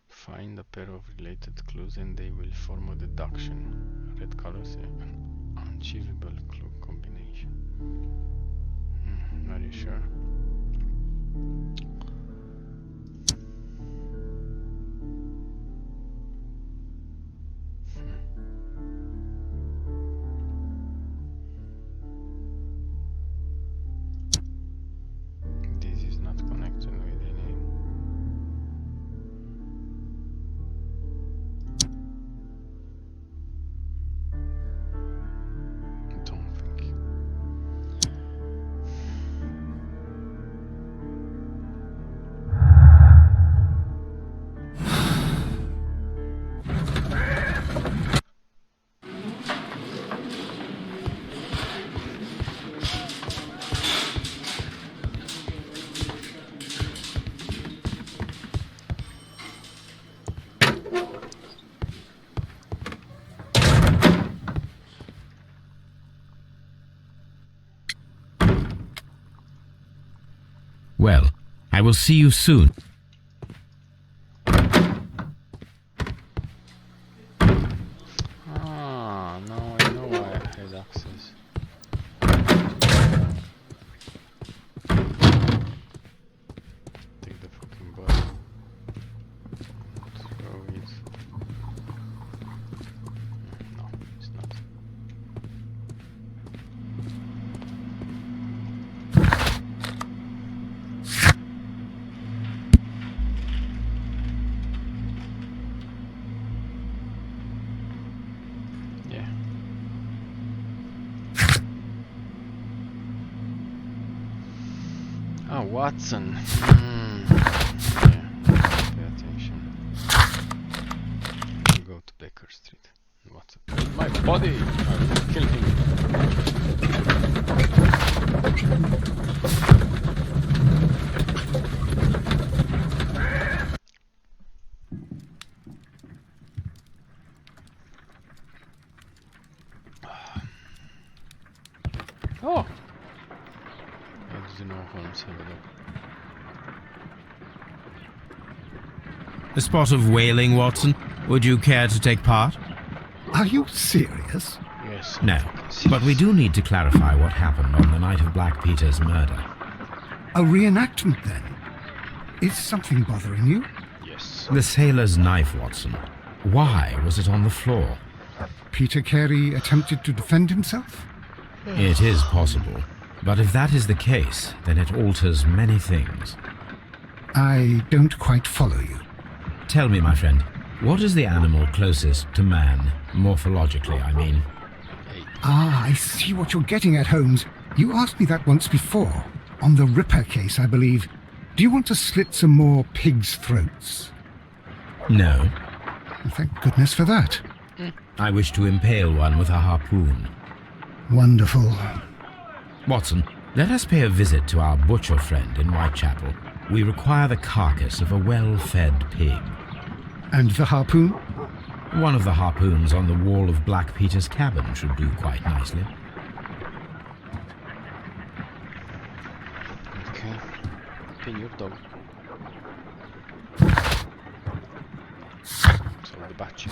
Find a pair of related clues and they will form a deduction. Red colors an unachievable clue combination. Are you sure? This is not connected with any. Don't think. Well, I will see you soon. Ah, now I know why I had access. Take the fucking button. Throw it. No, it's not. Yeah. Ah, Watson. Yeah, pay attention. Go to Baker Street. What's up? My body! I will kill him. Oh! I didn't know Holmes have a look. A spot of whaling, Watson. Would you care to take part? Are you serious? Yes. No, but we do need to clarify what happened on the night of Black Peter's murder. A reenactment, then? Is something bothering you? Yes. The sailor's knife, Watson. Why was it on the floor? Peter Carey attempted to defend himself? It is possible. But if that is the case, then it alters many things. I don't quite follow you. Tell me, my friend, what is the animal closest to man, morphologically, I mean? Ah, I see what you're getting at, Holmes. You asked me that once before. On the Ripper case, I believe. Do you want to slit some more pigs' throats? No. Thank goodness for that. I wish to impale one with a harpoon. Wonderful. Watson, let us pay a visit to our butcher friend in Whitechapel. We require the carcass of a well-fed pig. And the harpoon? One of the harpoons on the wall of Black Peter's cabin should do quite nicely. Okay. Pin your dog. So the batch.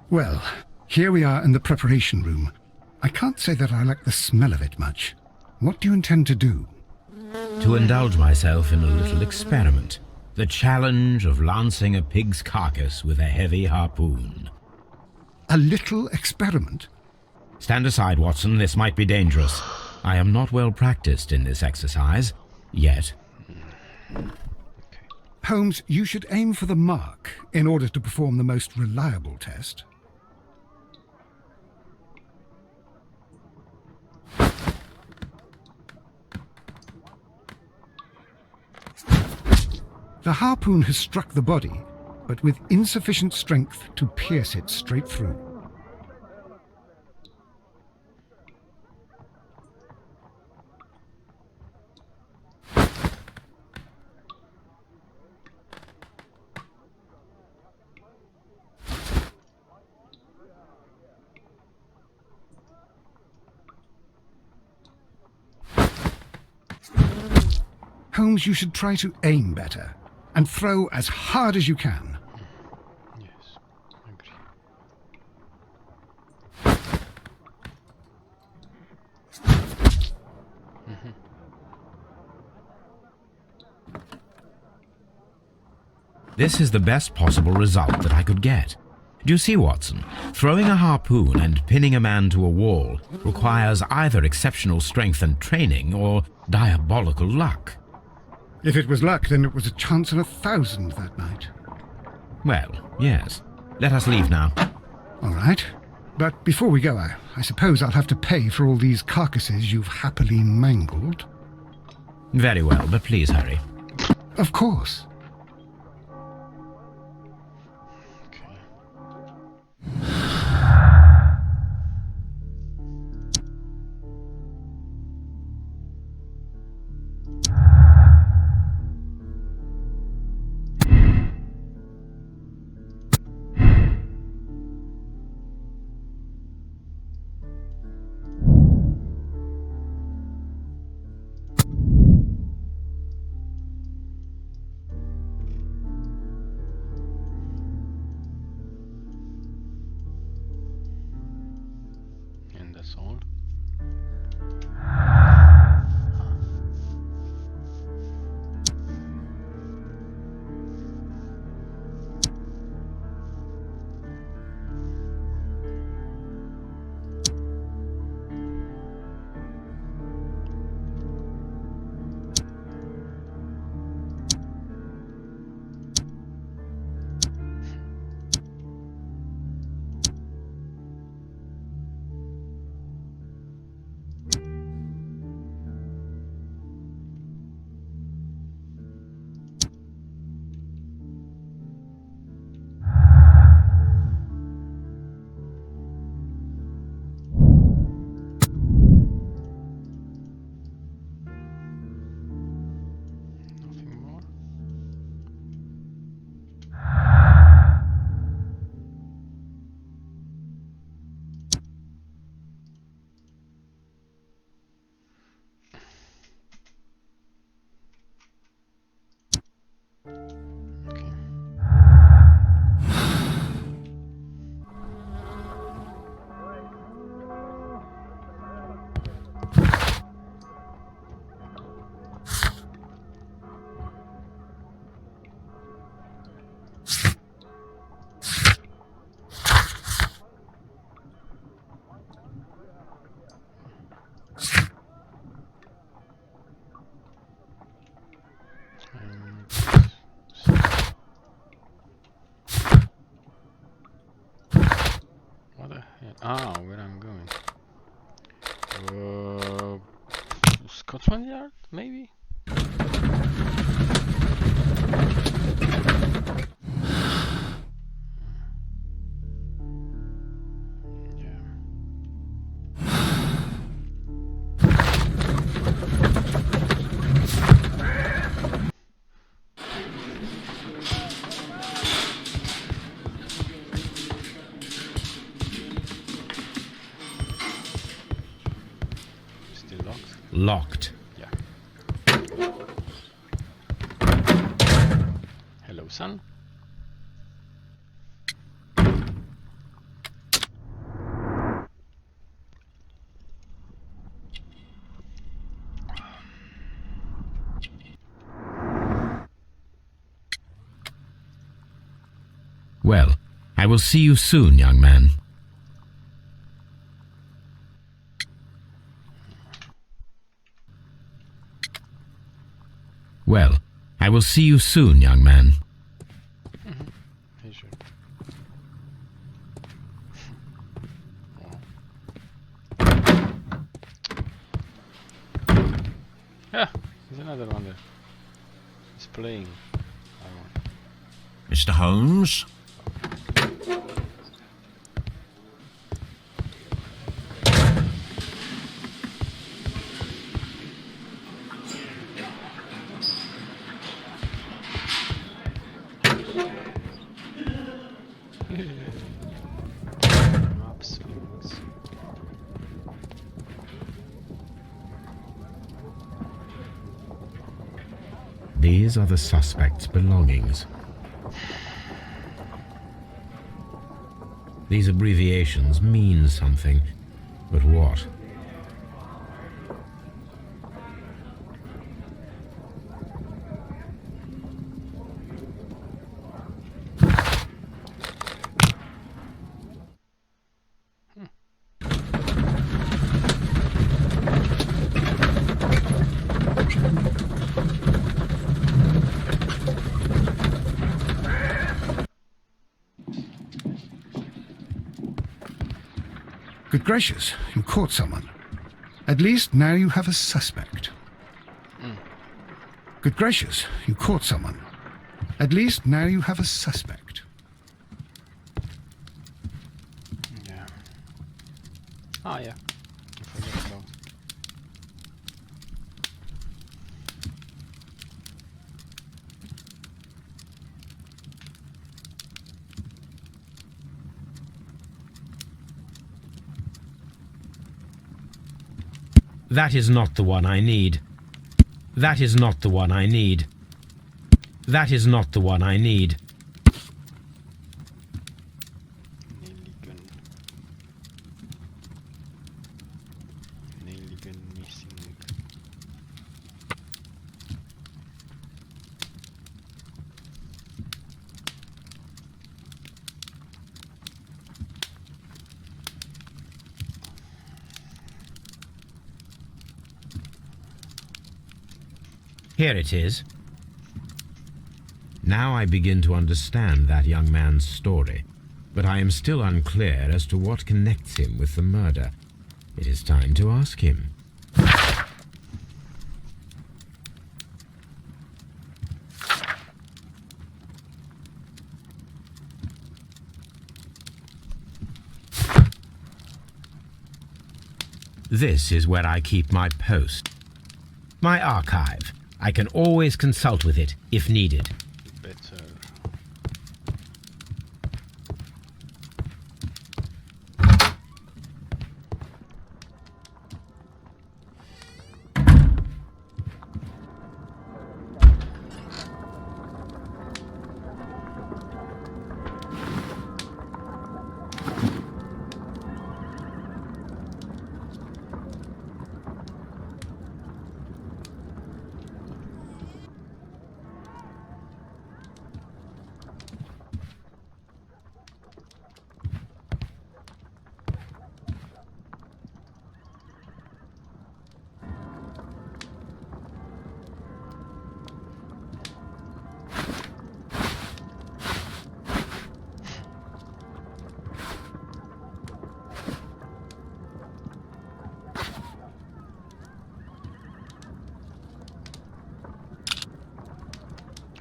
Well, here we are in the preparation room. I can't say that I like the smell of it much. What do you intend to do? To indulge myself in a little experiment. The challenge of lancing a pig's carcass with a heavy harpoon. A little experiment? Stand aside, Watson. This might be dangerous. I am not well practiced in this exercise. Yet. Holmes, you should aim for the mark in order to perform the most reliable test. The harpoon has struck the body, but with insufficient strength to pierce it straight through. Holmes, you should try to aim better and throw as hard as you can. Yes, I agree. This is the best possible result that I could get. Do you see, Watson? Throwing a harpoon and pinning a man to a wall requires either exceptional strength and training or diabolical luck. If it was luck, then it was a chance in 1,000 that night. Well, yes. Let us leave now. All right. But before we go, I suppose I'll have to pay for all these carcasses you've happily mangled. Very well, but please hurry. Of course. Okay. And that's all. Nothing more. Okay. What the hell? Ah, where I'm going. Scotland Yard, maybe? Yeah. Still locked? Locked. Yeah. son. Well, I will see you soon, young man. Well, I will see you soon, young man. Hey, sure. Yeah, there's another one there. He's playing. Mr. Holmes? Map swings. These are the suspect's belongings. These abbreviations mean something, but what? Good gracious, you caught someone. At least now you have a suspect. Good gracious, you caught someone. At least now you have a suspect. Yeah. Ah, yeah. I forgot about. That is not the one I need. That is not the one I need. That is not the one I need. Nail gun missing. Here it is. Now I begin to understand that young man's story, but I am still unclear as to what connects him with the murder. It is time to ask him. This is where I keep my post. My archive. I can always consult with it if needed. Better.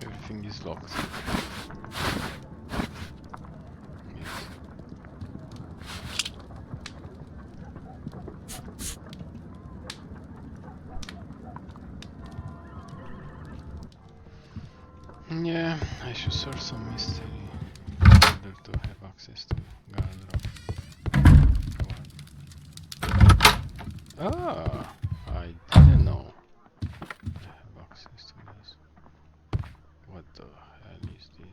Everything is locked. Yes. Yeah, I should search some mystery in order to have access to Galdrop. Ah, I didn't know I have access to this. What the hell is this?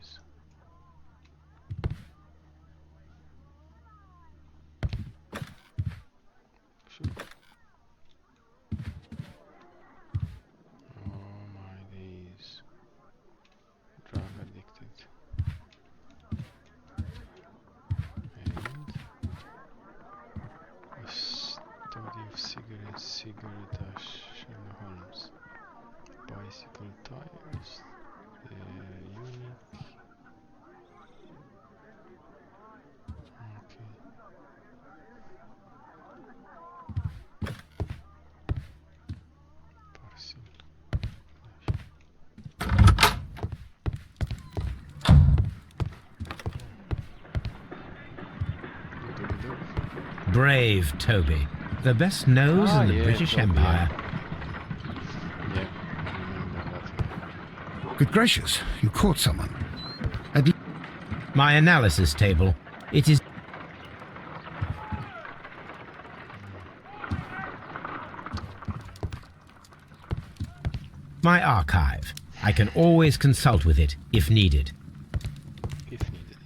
brave Toby. The best nose in the yeah, British Toby, Empire. Yeah, I remember that. Good gracious, you caught someone. At My analysis table. It is... my archive. I can always consult with it, if needed. If needed.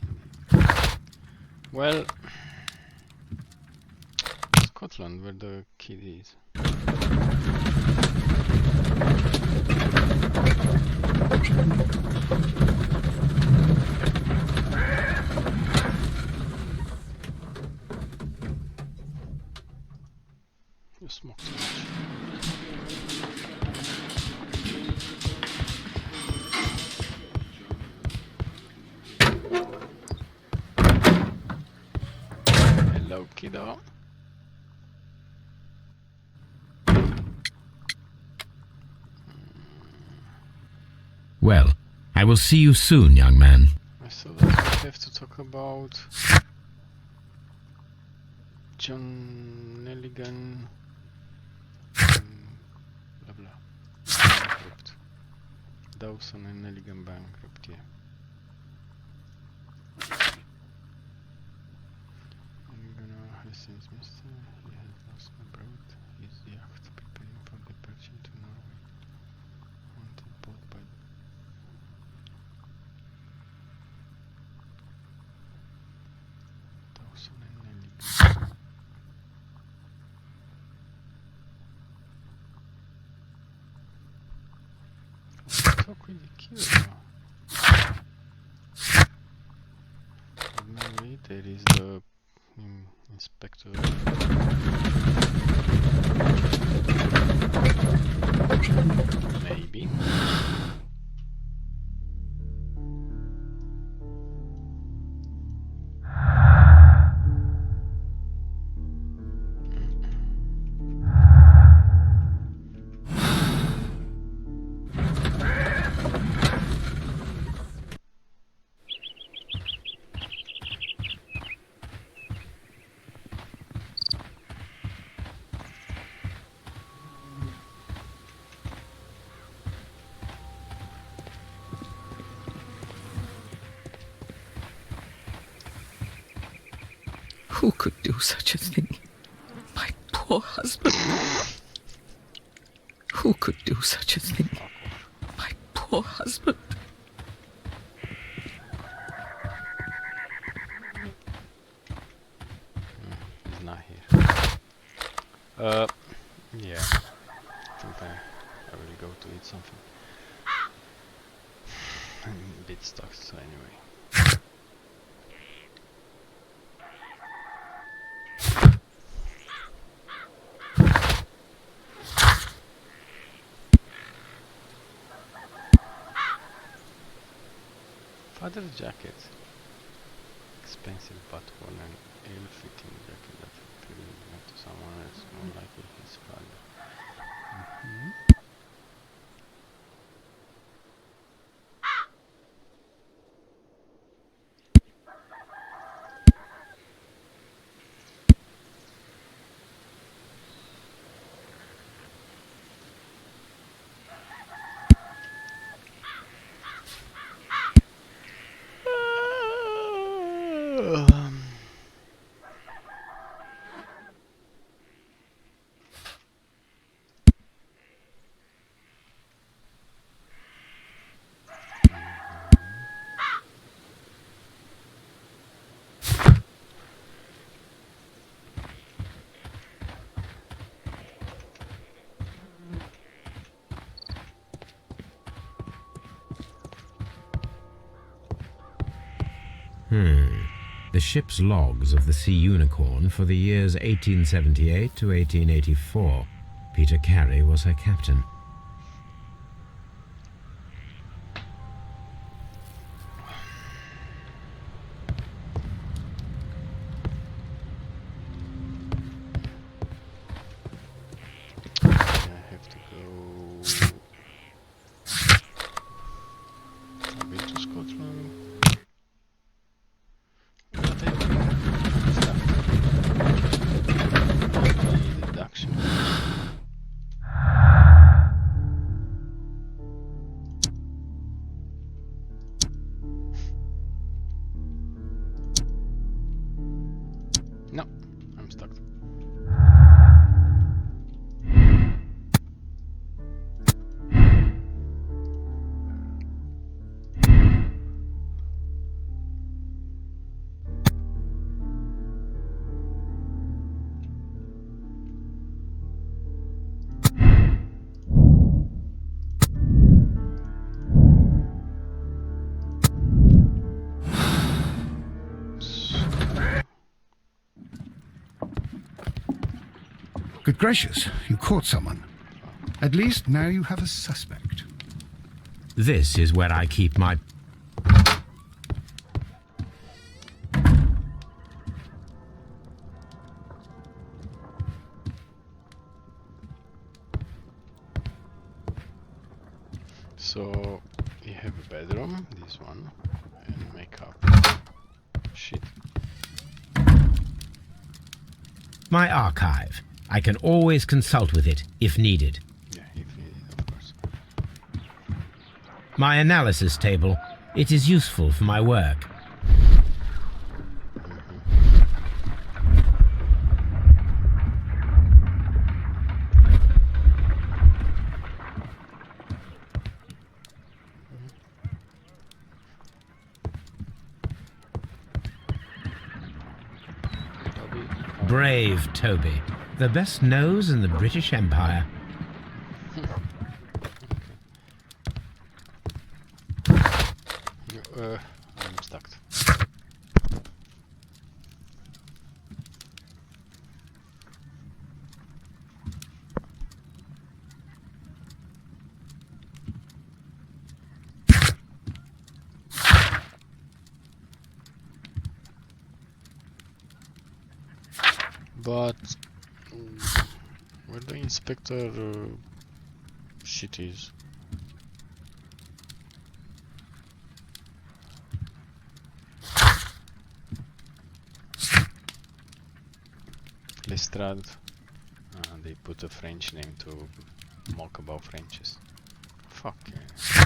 Well, Scotland, where the kid is. You smoke too much. Hello, kiddo. Well, I will see you soon, young man. I saw that we have to talk about John Nelligan. Blah blah. Bankrupt. Dawson and Nelligan bankrupt, yeah. Has since missed. He has lost abroad his yacht, preparing for departure to Norway. Wanted both by Dawson and Nelligan. Talk with the killer. And maybe there is the inspector. Maybe. Who could do such a thing? My poor husband. Who could do such a thing? My poor husband. He's not here. Yeah. I think I will go to eat something. I'm a bit stuck, so anyway. Father jacket. Expensive but worn an ill-fitting jacket that appealed to someone else, more likely his father. The ship's logs of the Sea Unicorn for the years 1878 to 1884. Peter Carey was her captain. I'm stuck. Good gracious, you caught someone. At least now you have a suspect. This is where I keep my... So you have a bedroom, this one, and makeup. Shit. My archive. I can always consult with it, if needed. Yeah, if needed, of course. My analysis table. It is useful for my work. Brave Toby. The best nose in the British Empire. I'm stuck. But where the inspector shit is? Lestrade. They put a French name to mock about Frenches. Fuck yeah.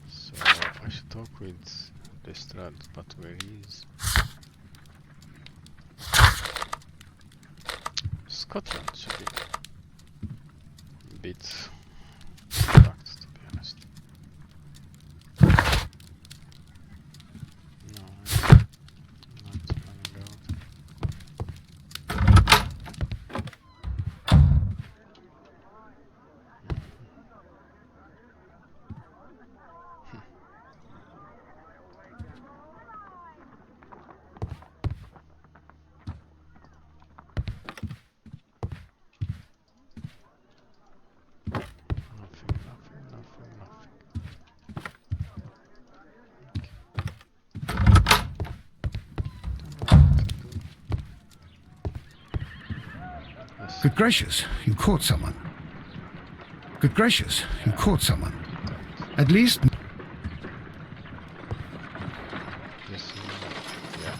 So I should talk with Lestrade, but where he is? Scotland should be a bit fucked, to be honest. No, I'm not running out. Good gracious, you caught someone. Good gracious, you caught someone. At least... Yes, yeah.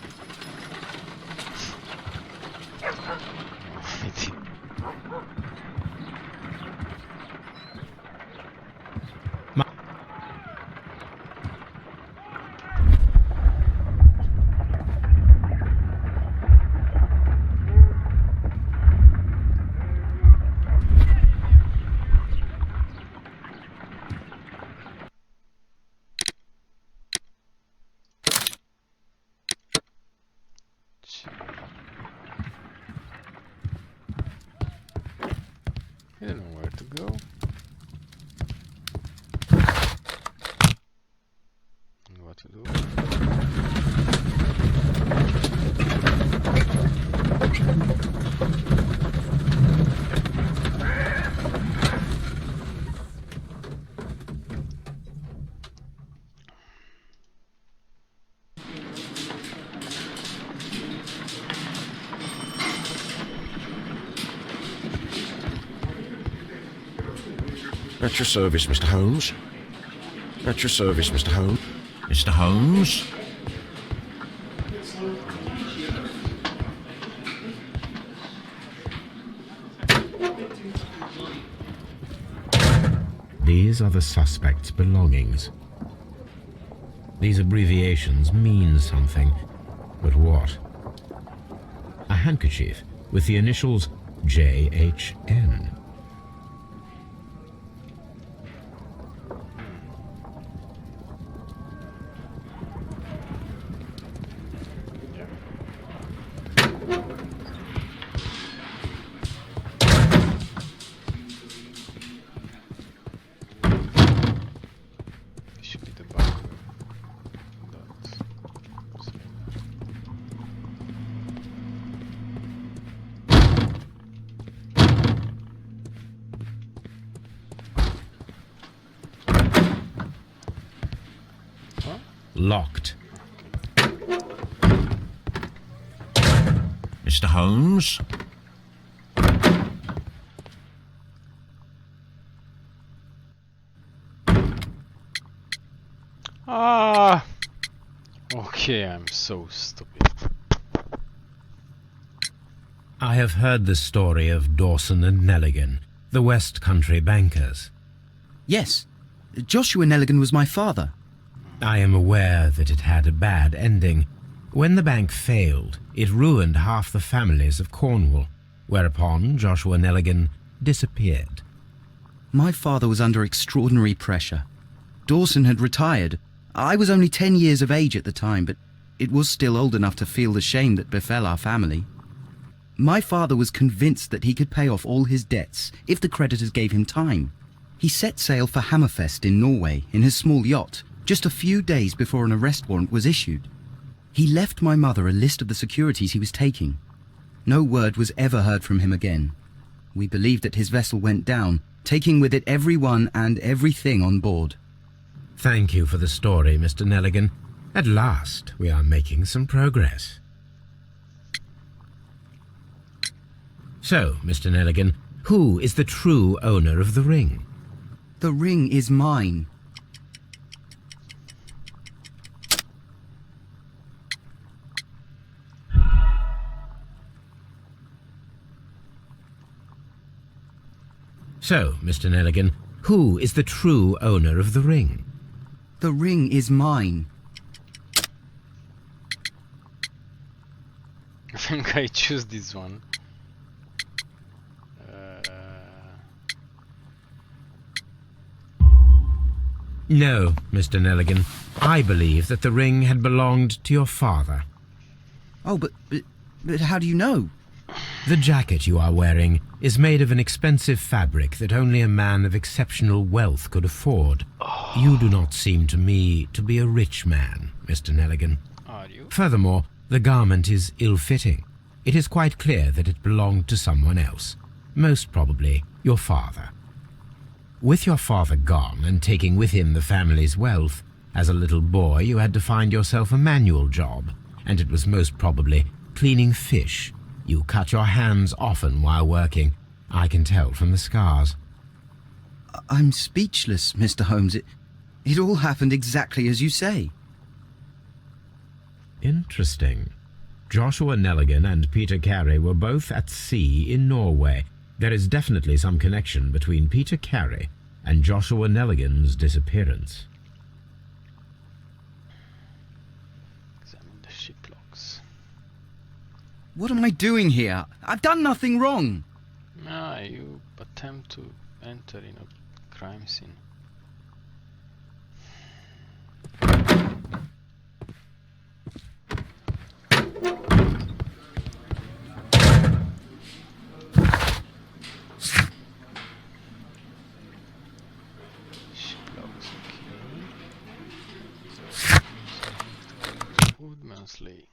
I don't know where to go. And what to do. At your service, Mr. Holmes. At your service, Mr. Holmes. Mr. Holmes? These are the suspect's belongings. These abbreviations mean something. But what? A handkerchief with the initials JHN. Should be the back. Locked. Mr. Holmes? Ah! Okay, I'm so stupid. I have heard the story of Dawson and Nelligan, the West Country bankers. Yes, Joshua Nelligan was my father. I am aware that it had a bad ending. When the bank failed, it ruined half the families of Cornwall, whereupon Joshua Nelligan disappeared. My father was under extraordinary pressure. Dawson had retired. I was only 10 years of age at the time, but it was still old enough to feel the shame that befell our family. My father was convinced that he could pay off all his debts if the creditors gave him time. He set sail for Hammerfest in Norway in his small yacht, just a few days before an arrest warrant was issued. He left my mother a list of the securities he was taking. No word was ever heard from him again. We believe that his vessel went down, taking with it everyone and everything on board. Thank you for the story, Mr. Nelligan. At last, we are making some progress. So, Mr. Nelligan, who is the true owner of the ring? The ring is mine. So, Mr. Nelligan, who is the true owner of the ring? The ring is mine. I think I choose this one. No, Mr. Nelligan. I believe that the ring had belonged to your father. Oh, but how do you know? The jacket you are wearing is made of an expensive fabric that only a man of exceptional wealth could afford. You do not seem to me to be a rich man, Mr. Nelligan. Are you? Furthermore, the garment is ill-fitting. It is quite clear that it belonged to someone else, most probably your father. With your father gone and taking with him the family's wealth, as a little boy you had to find yourself a manual job, and it was most probably cleaning fish. You cut your hands often while working. I can tell from the scars. I'm speechless, Mr. Holmes. It all happened exactly as you say. Interesting. Joshua Nelligan and Peter Carey were both at sea in Norway. There is definitely some connection between Peter Carey and Joshua Nelligan's disappearance. Examine the ship logs. What am I doing here? I've done nothing wrong. Ah, you attempt to enter in a crime scene. Ship logs, okay. Woodmansley.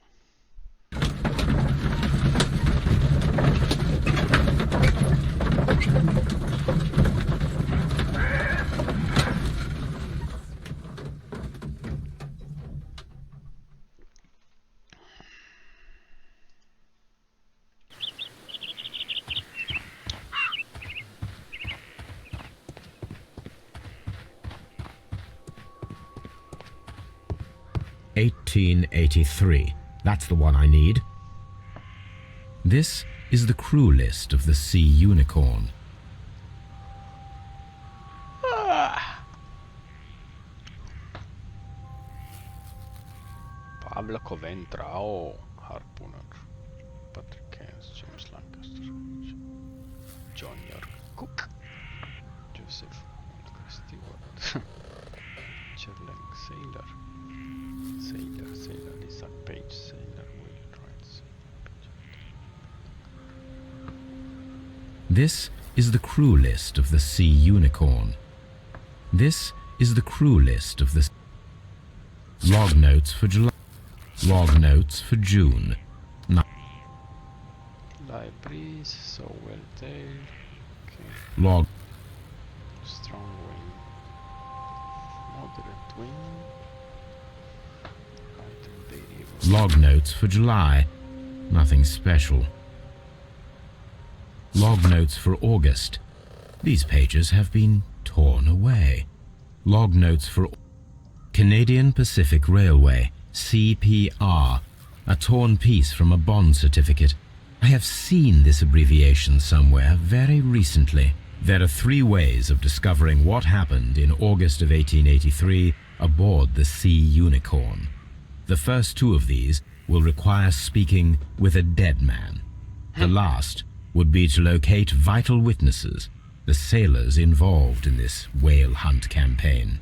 "1883. That's the one I need. This is the crew list of the Sea Unicorn. Block of Entra. Oh, Harpooner. Patrick Haynes, James Lancaster, John York Cook, Joseph Montgomery Stewart, Sherlock Sailor, Isaac Page, Sailor Will Wrights. This is the crew list of the Sea Unicorn. This is the crew list of the log notes for July. Log notes for June. Libraries, so well tailed. Okay. Log. Strong wing. Moderate wing. Item variable. Log notes for July. Nothing special. Log notes for August. These pages have been torn away. Log notes for Canadian Pacific Railway, CPR. A torn piece from a bond certificate. I have seen this abbreviation somewhere very recently. There are 3 ways of discovering what happened in August of 1883 aboard the Sea Unicorn. The first 2 of these will require speaking with a dead man. The last would be to locate vital witnesses, the sailors involved in this whale hunt campaign.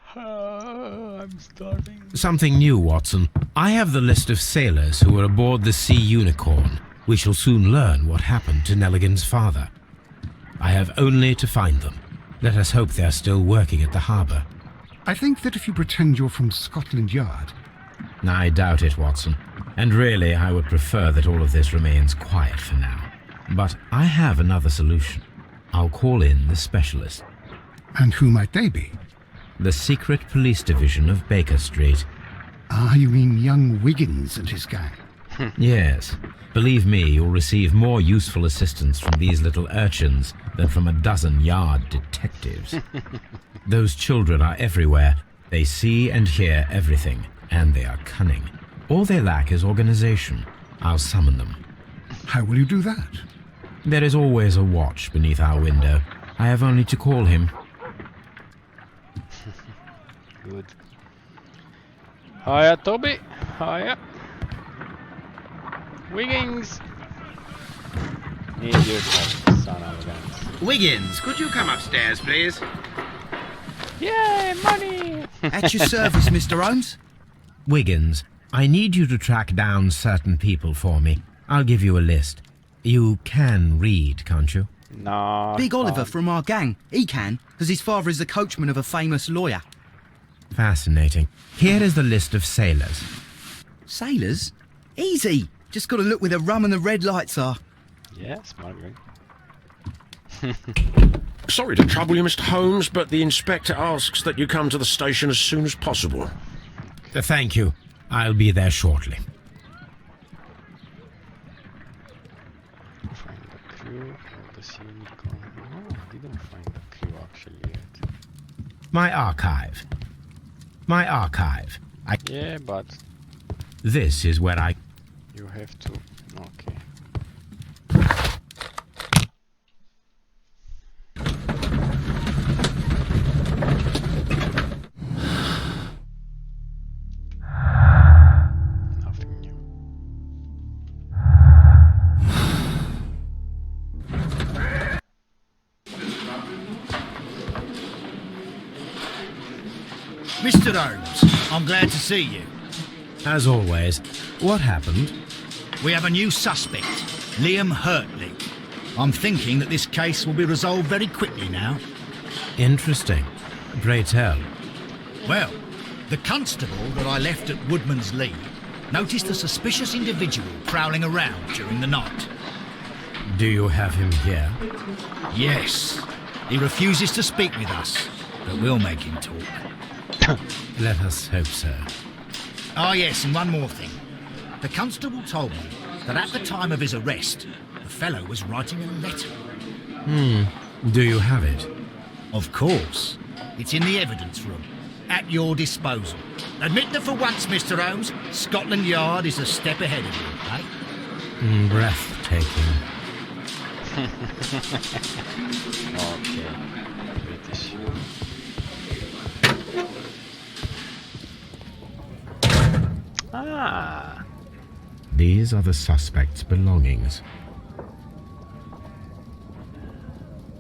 I'm starving. Something new, Watson. I have the list of sailors who were aboard the Sea Unicorn. We shall soon learn what happened to Nelligan's father. I have only to find them. Let us hope they are still working at the harbour. I think that if you pretend you're from Scotland Yard... I doubt it, Watson. And really, I would prefer that all of this remains quiet for now. But I have another solution. I'll call in the specialist. And who might they be? The secret police division of Baker Street. Ah, you mean young Wiggins and his gang? Yes. Believe me, you'll receive more useful assistance from these little urchins than from a dozen yard detectives. Those children are everywhere. They see and hear everything, and they are cunning. All they lack is organization. I'll summon them. How will you do that? There is always a watch beneath our window. I have only to call him. Good. Hiya, Toby. Hiya. Wiggins. Need your help, son of a gun. Wiggins, could you come upstairs, please? Yay, money! At your service, Mr. Holmes. Wiggins, I need you to track down certain people for me. I'll give you a list. You can read, can't you? No. Big Oliver from our gang. He can, because his father is the coachman of a famous lawyer. Fascinating. Here is the list of sailors. Sailors? Easy. Just got to look where the rum and the red lights are. Yeah, smuggling. Sorry to trouble you, Mr. Holmes, but the inspector asks that you come to the station as soon as possible. Thank you. I'll be there shortly. Find the crew of the Sea Unicorn. Oh, I didn't find the crew actually yet. My archive. Yeah, but This is where I... you have to. Okay. Nothing new. Mr. Holmes, I'm glad to see you. As always, what happened? We have a new suspect, Liam Hurtley. I'm thinking that this case will be resolved very quickly now. Interesting. Pray tell. Well, the constable that I left at Woodman's Lee noticed a suspicious individual prowling around during the night. Do you have him here? Yes. He refuses to speak with us, but we'll make him talk. Let us hope so. Oh yes, and one more thing. The constable told me that at the time of his arrest, the fellow was writing a letter. Do you have it? Of course. It's in the evidence room. At your disposal. Admit that for once, Mr. Holmes, Scotland Yard is a step ahead of you, eh? Breathtaking. Okay. British. Ah. These are the suspect's belongings.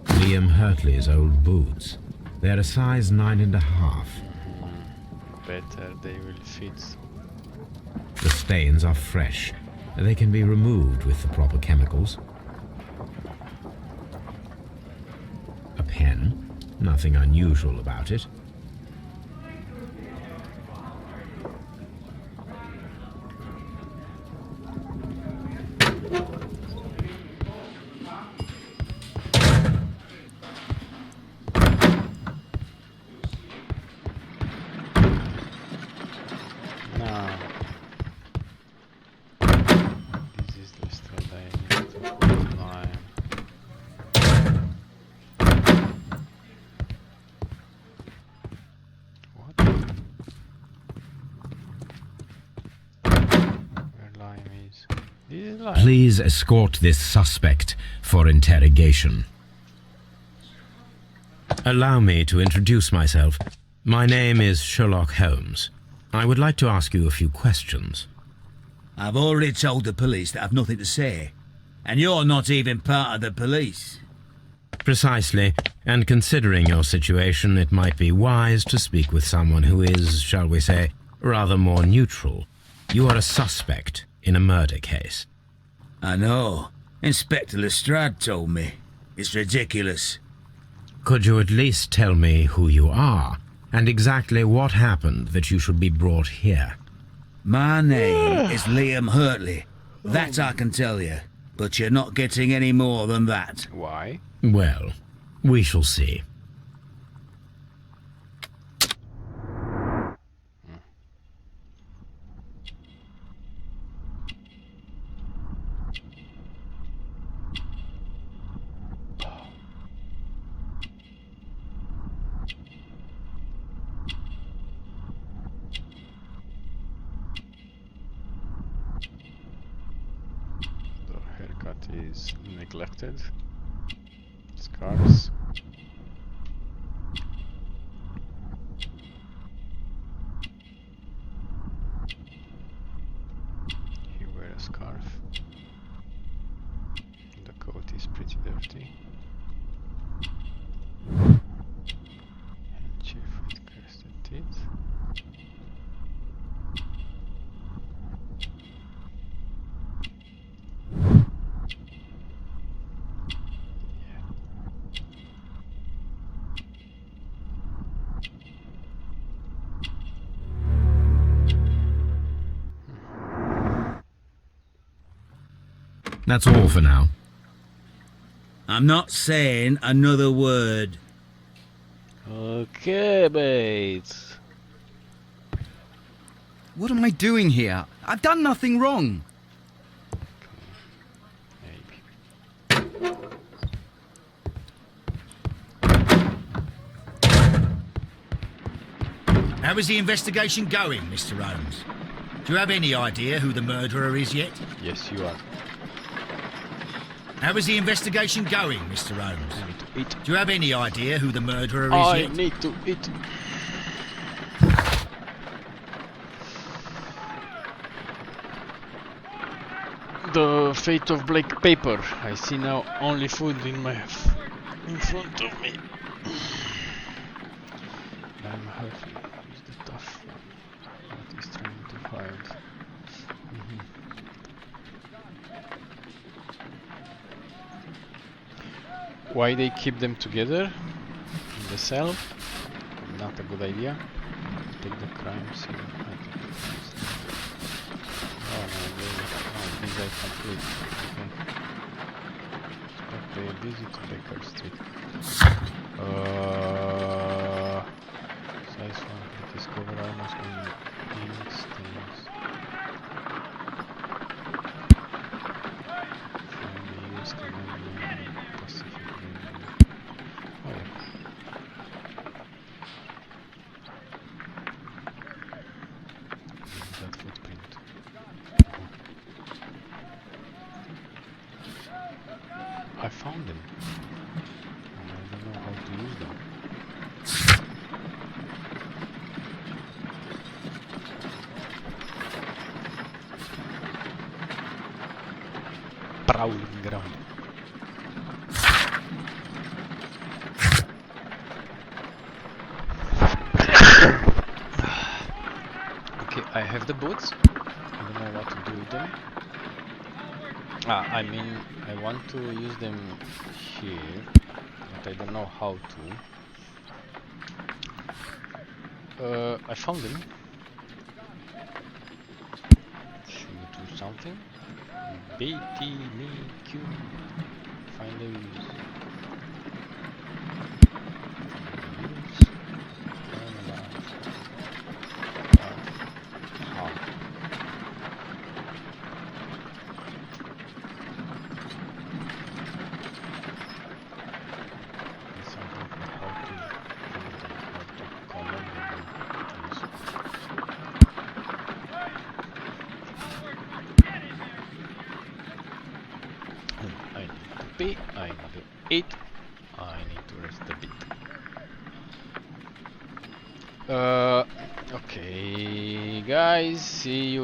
Liam Hurtley's old boots. They're a size 9.5. Better they will fit. The stains are fresh. They can be removed with the proper chemicals. A pen. Nothing unusual about it. Now, this is the stuff I need to put lime. What? Where lime is? This is lime. Please escort this suspect for interrogation. Allow me to introduce myself. My name is Sherlock Holmes. I would like to ask you a few questions. I've already told the police that I've nothing to say. And you're not even part of the police. Precisely, and considering your situation, it might be wise to speak with someone who is, shall we say, rather more neutral. You are a suspect in a murder case. I know. Inspector Lestrade told me. It's ridiculous. Could you at least tell me who you are, and exactly what happened that you should be brought here? My name is Liam Hurtley. That I can tell you. But you're not getting any more than that. Why? Well, we shall see. The haircut is neglected. Scarves. He wears a scarf. The coat is pretty dirty. Handkerchief with crested teeth. That's all for now. I'm not saying another word. Okay, mate. What am I doing here? I've done nothing wrong. Maybe. How is the investigation going, Mr. Holmes? Do you have any idea who the murderer is yet? Yes, you are. How is the investigation going, Mr. Holmes? I need to eat. Do you have any idea who the murderer is I yet? need to eat. The fate of black paper. I see now only food in front of me. I'm hurting. Who's the tough one? What is trying to hide? Why they keep them together? the cell. Not a good idea. Take the crime scene. Oh no, these are complete. Okay. Spot busy to Baker Street. Size 1. Discover almost in instance. That footprint. I found them. And I don't know how to use them. Prowling ground. Okay, I have the boots. I don't know what to do with them. I mean, I want to use them here, but I don't know how to. I found them. Should we do something? BT me Q. Find the views. I need to pee, I need to eat, I need to rest a bit. Okay, guys, see you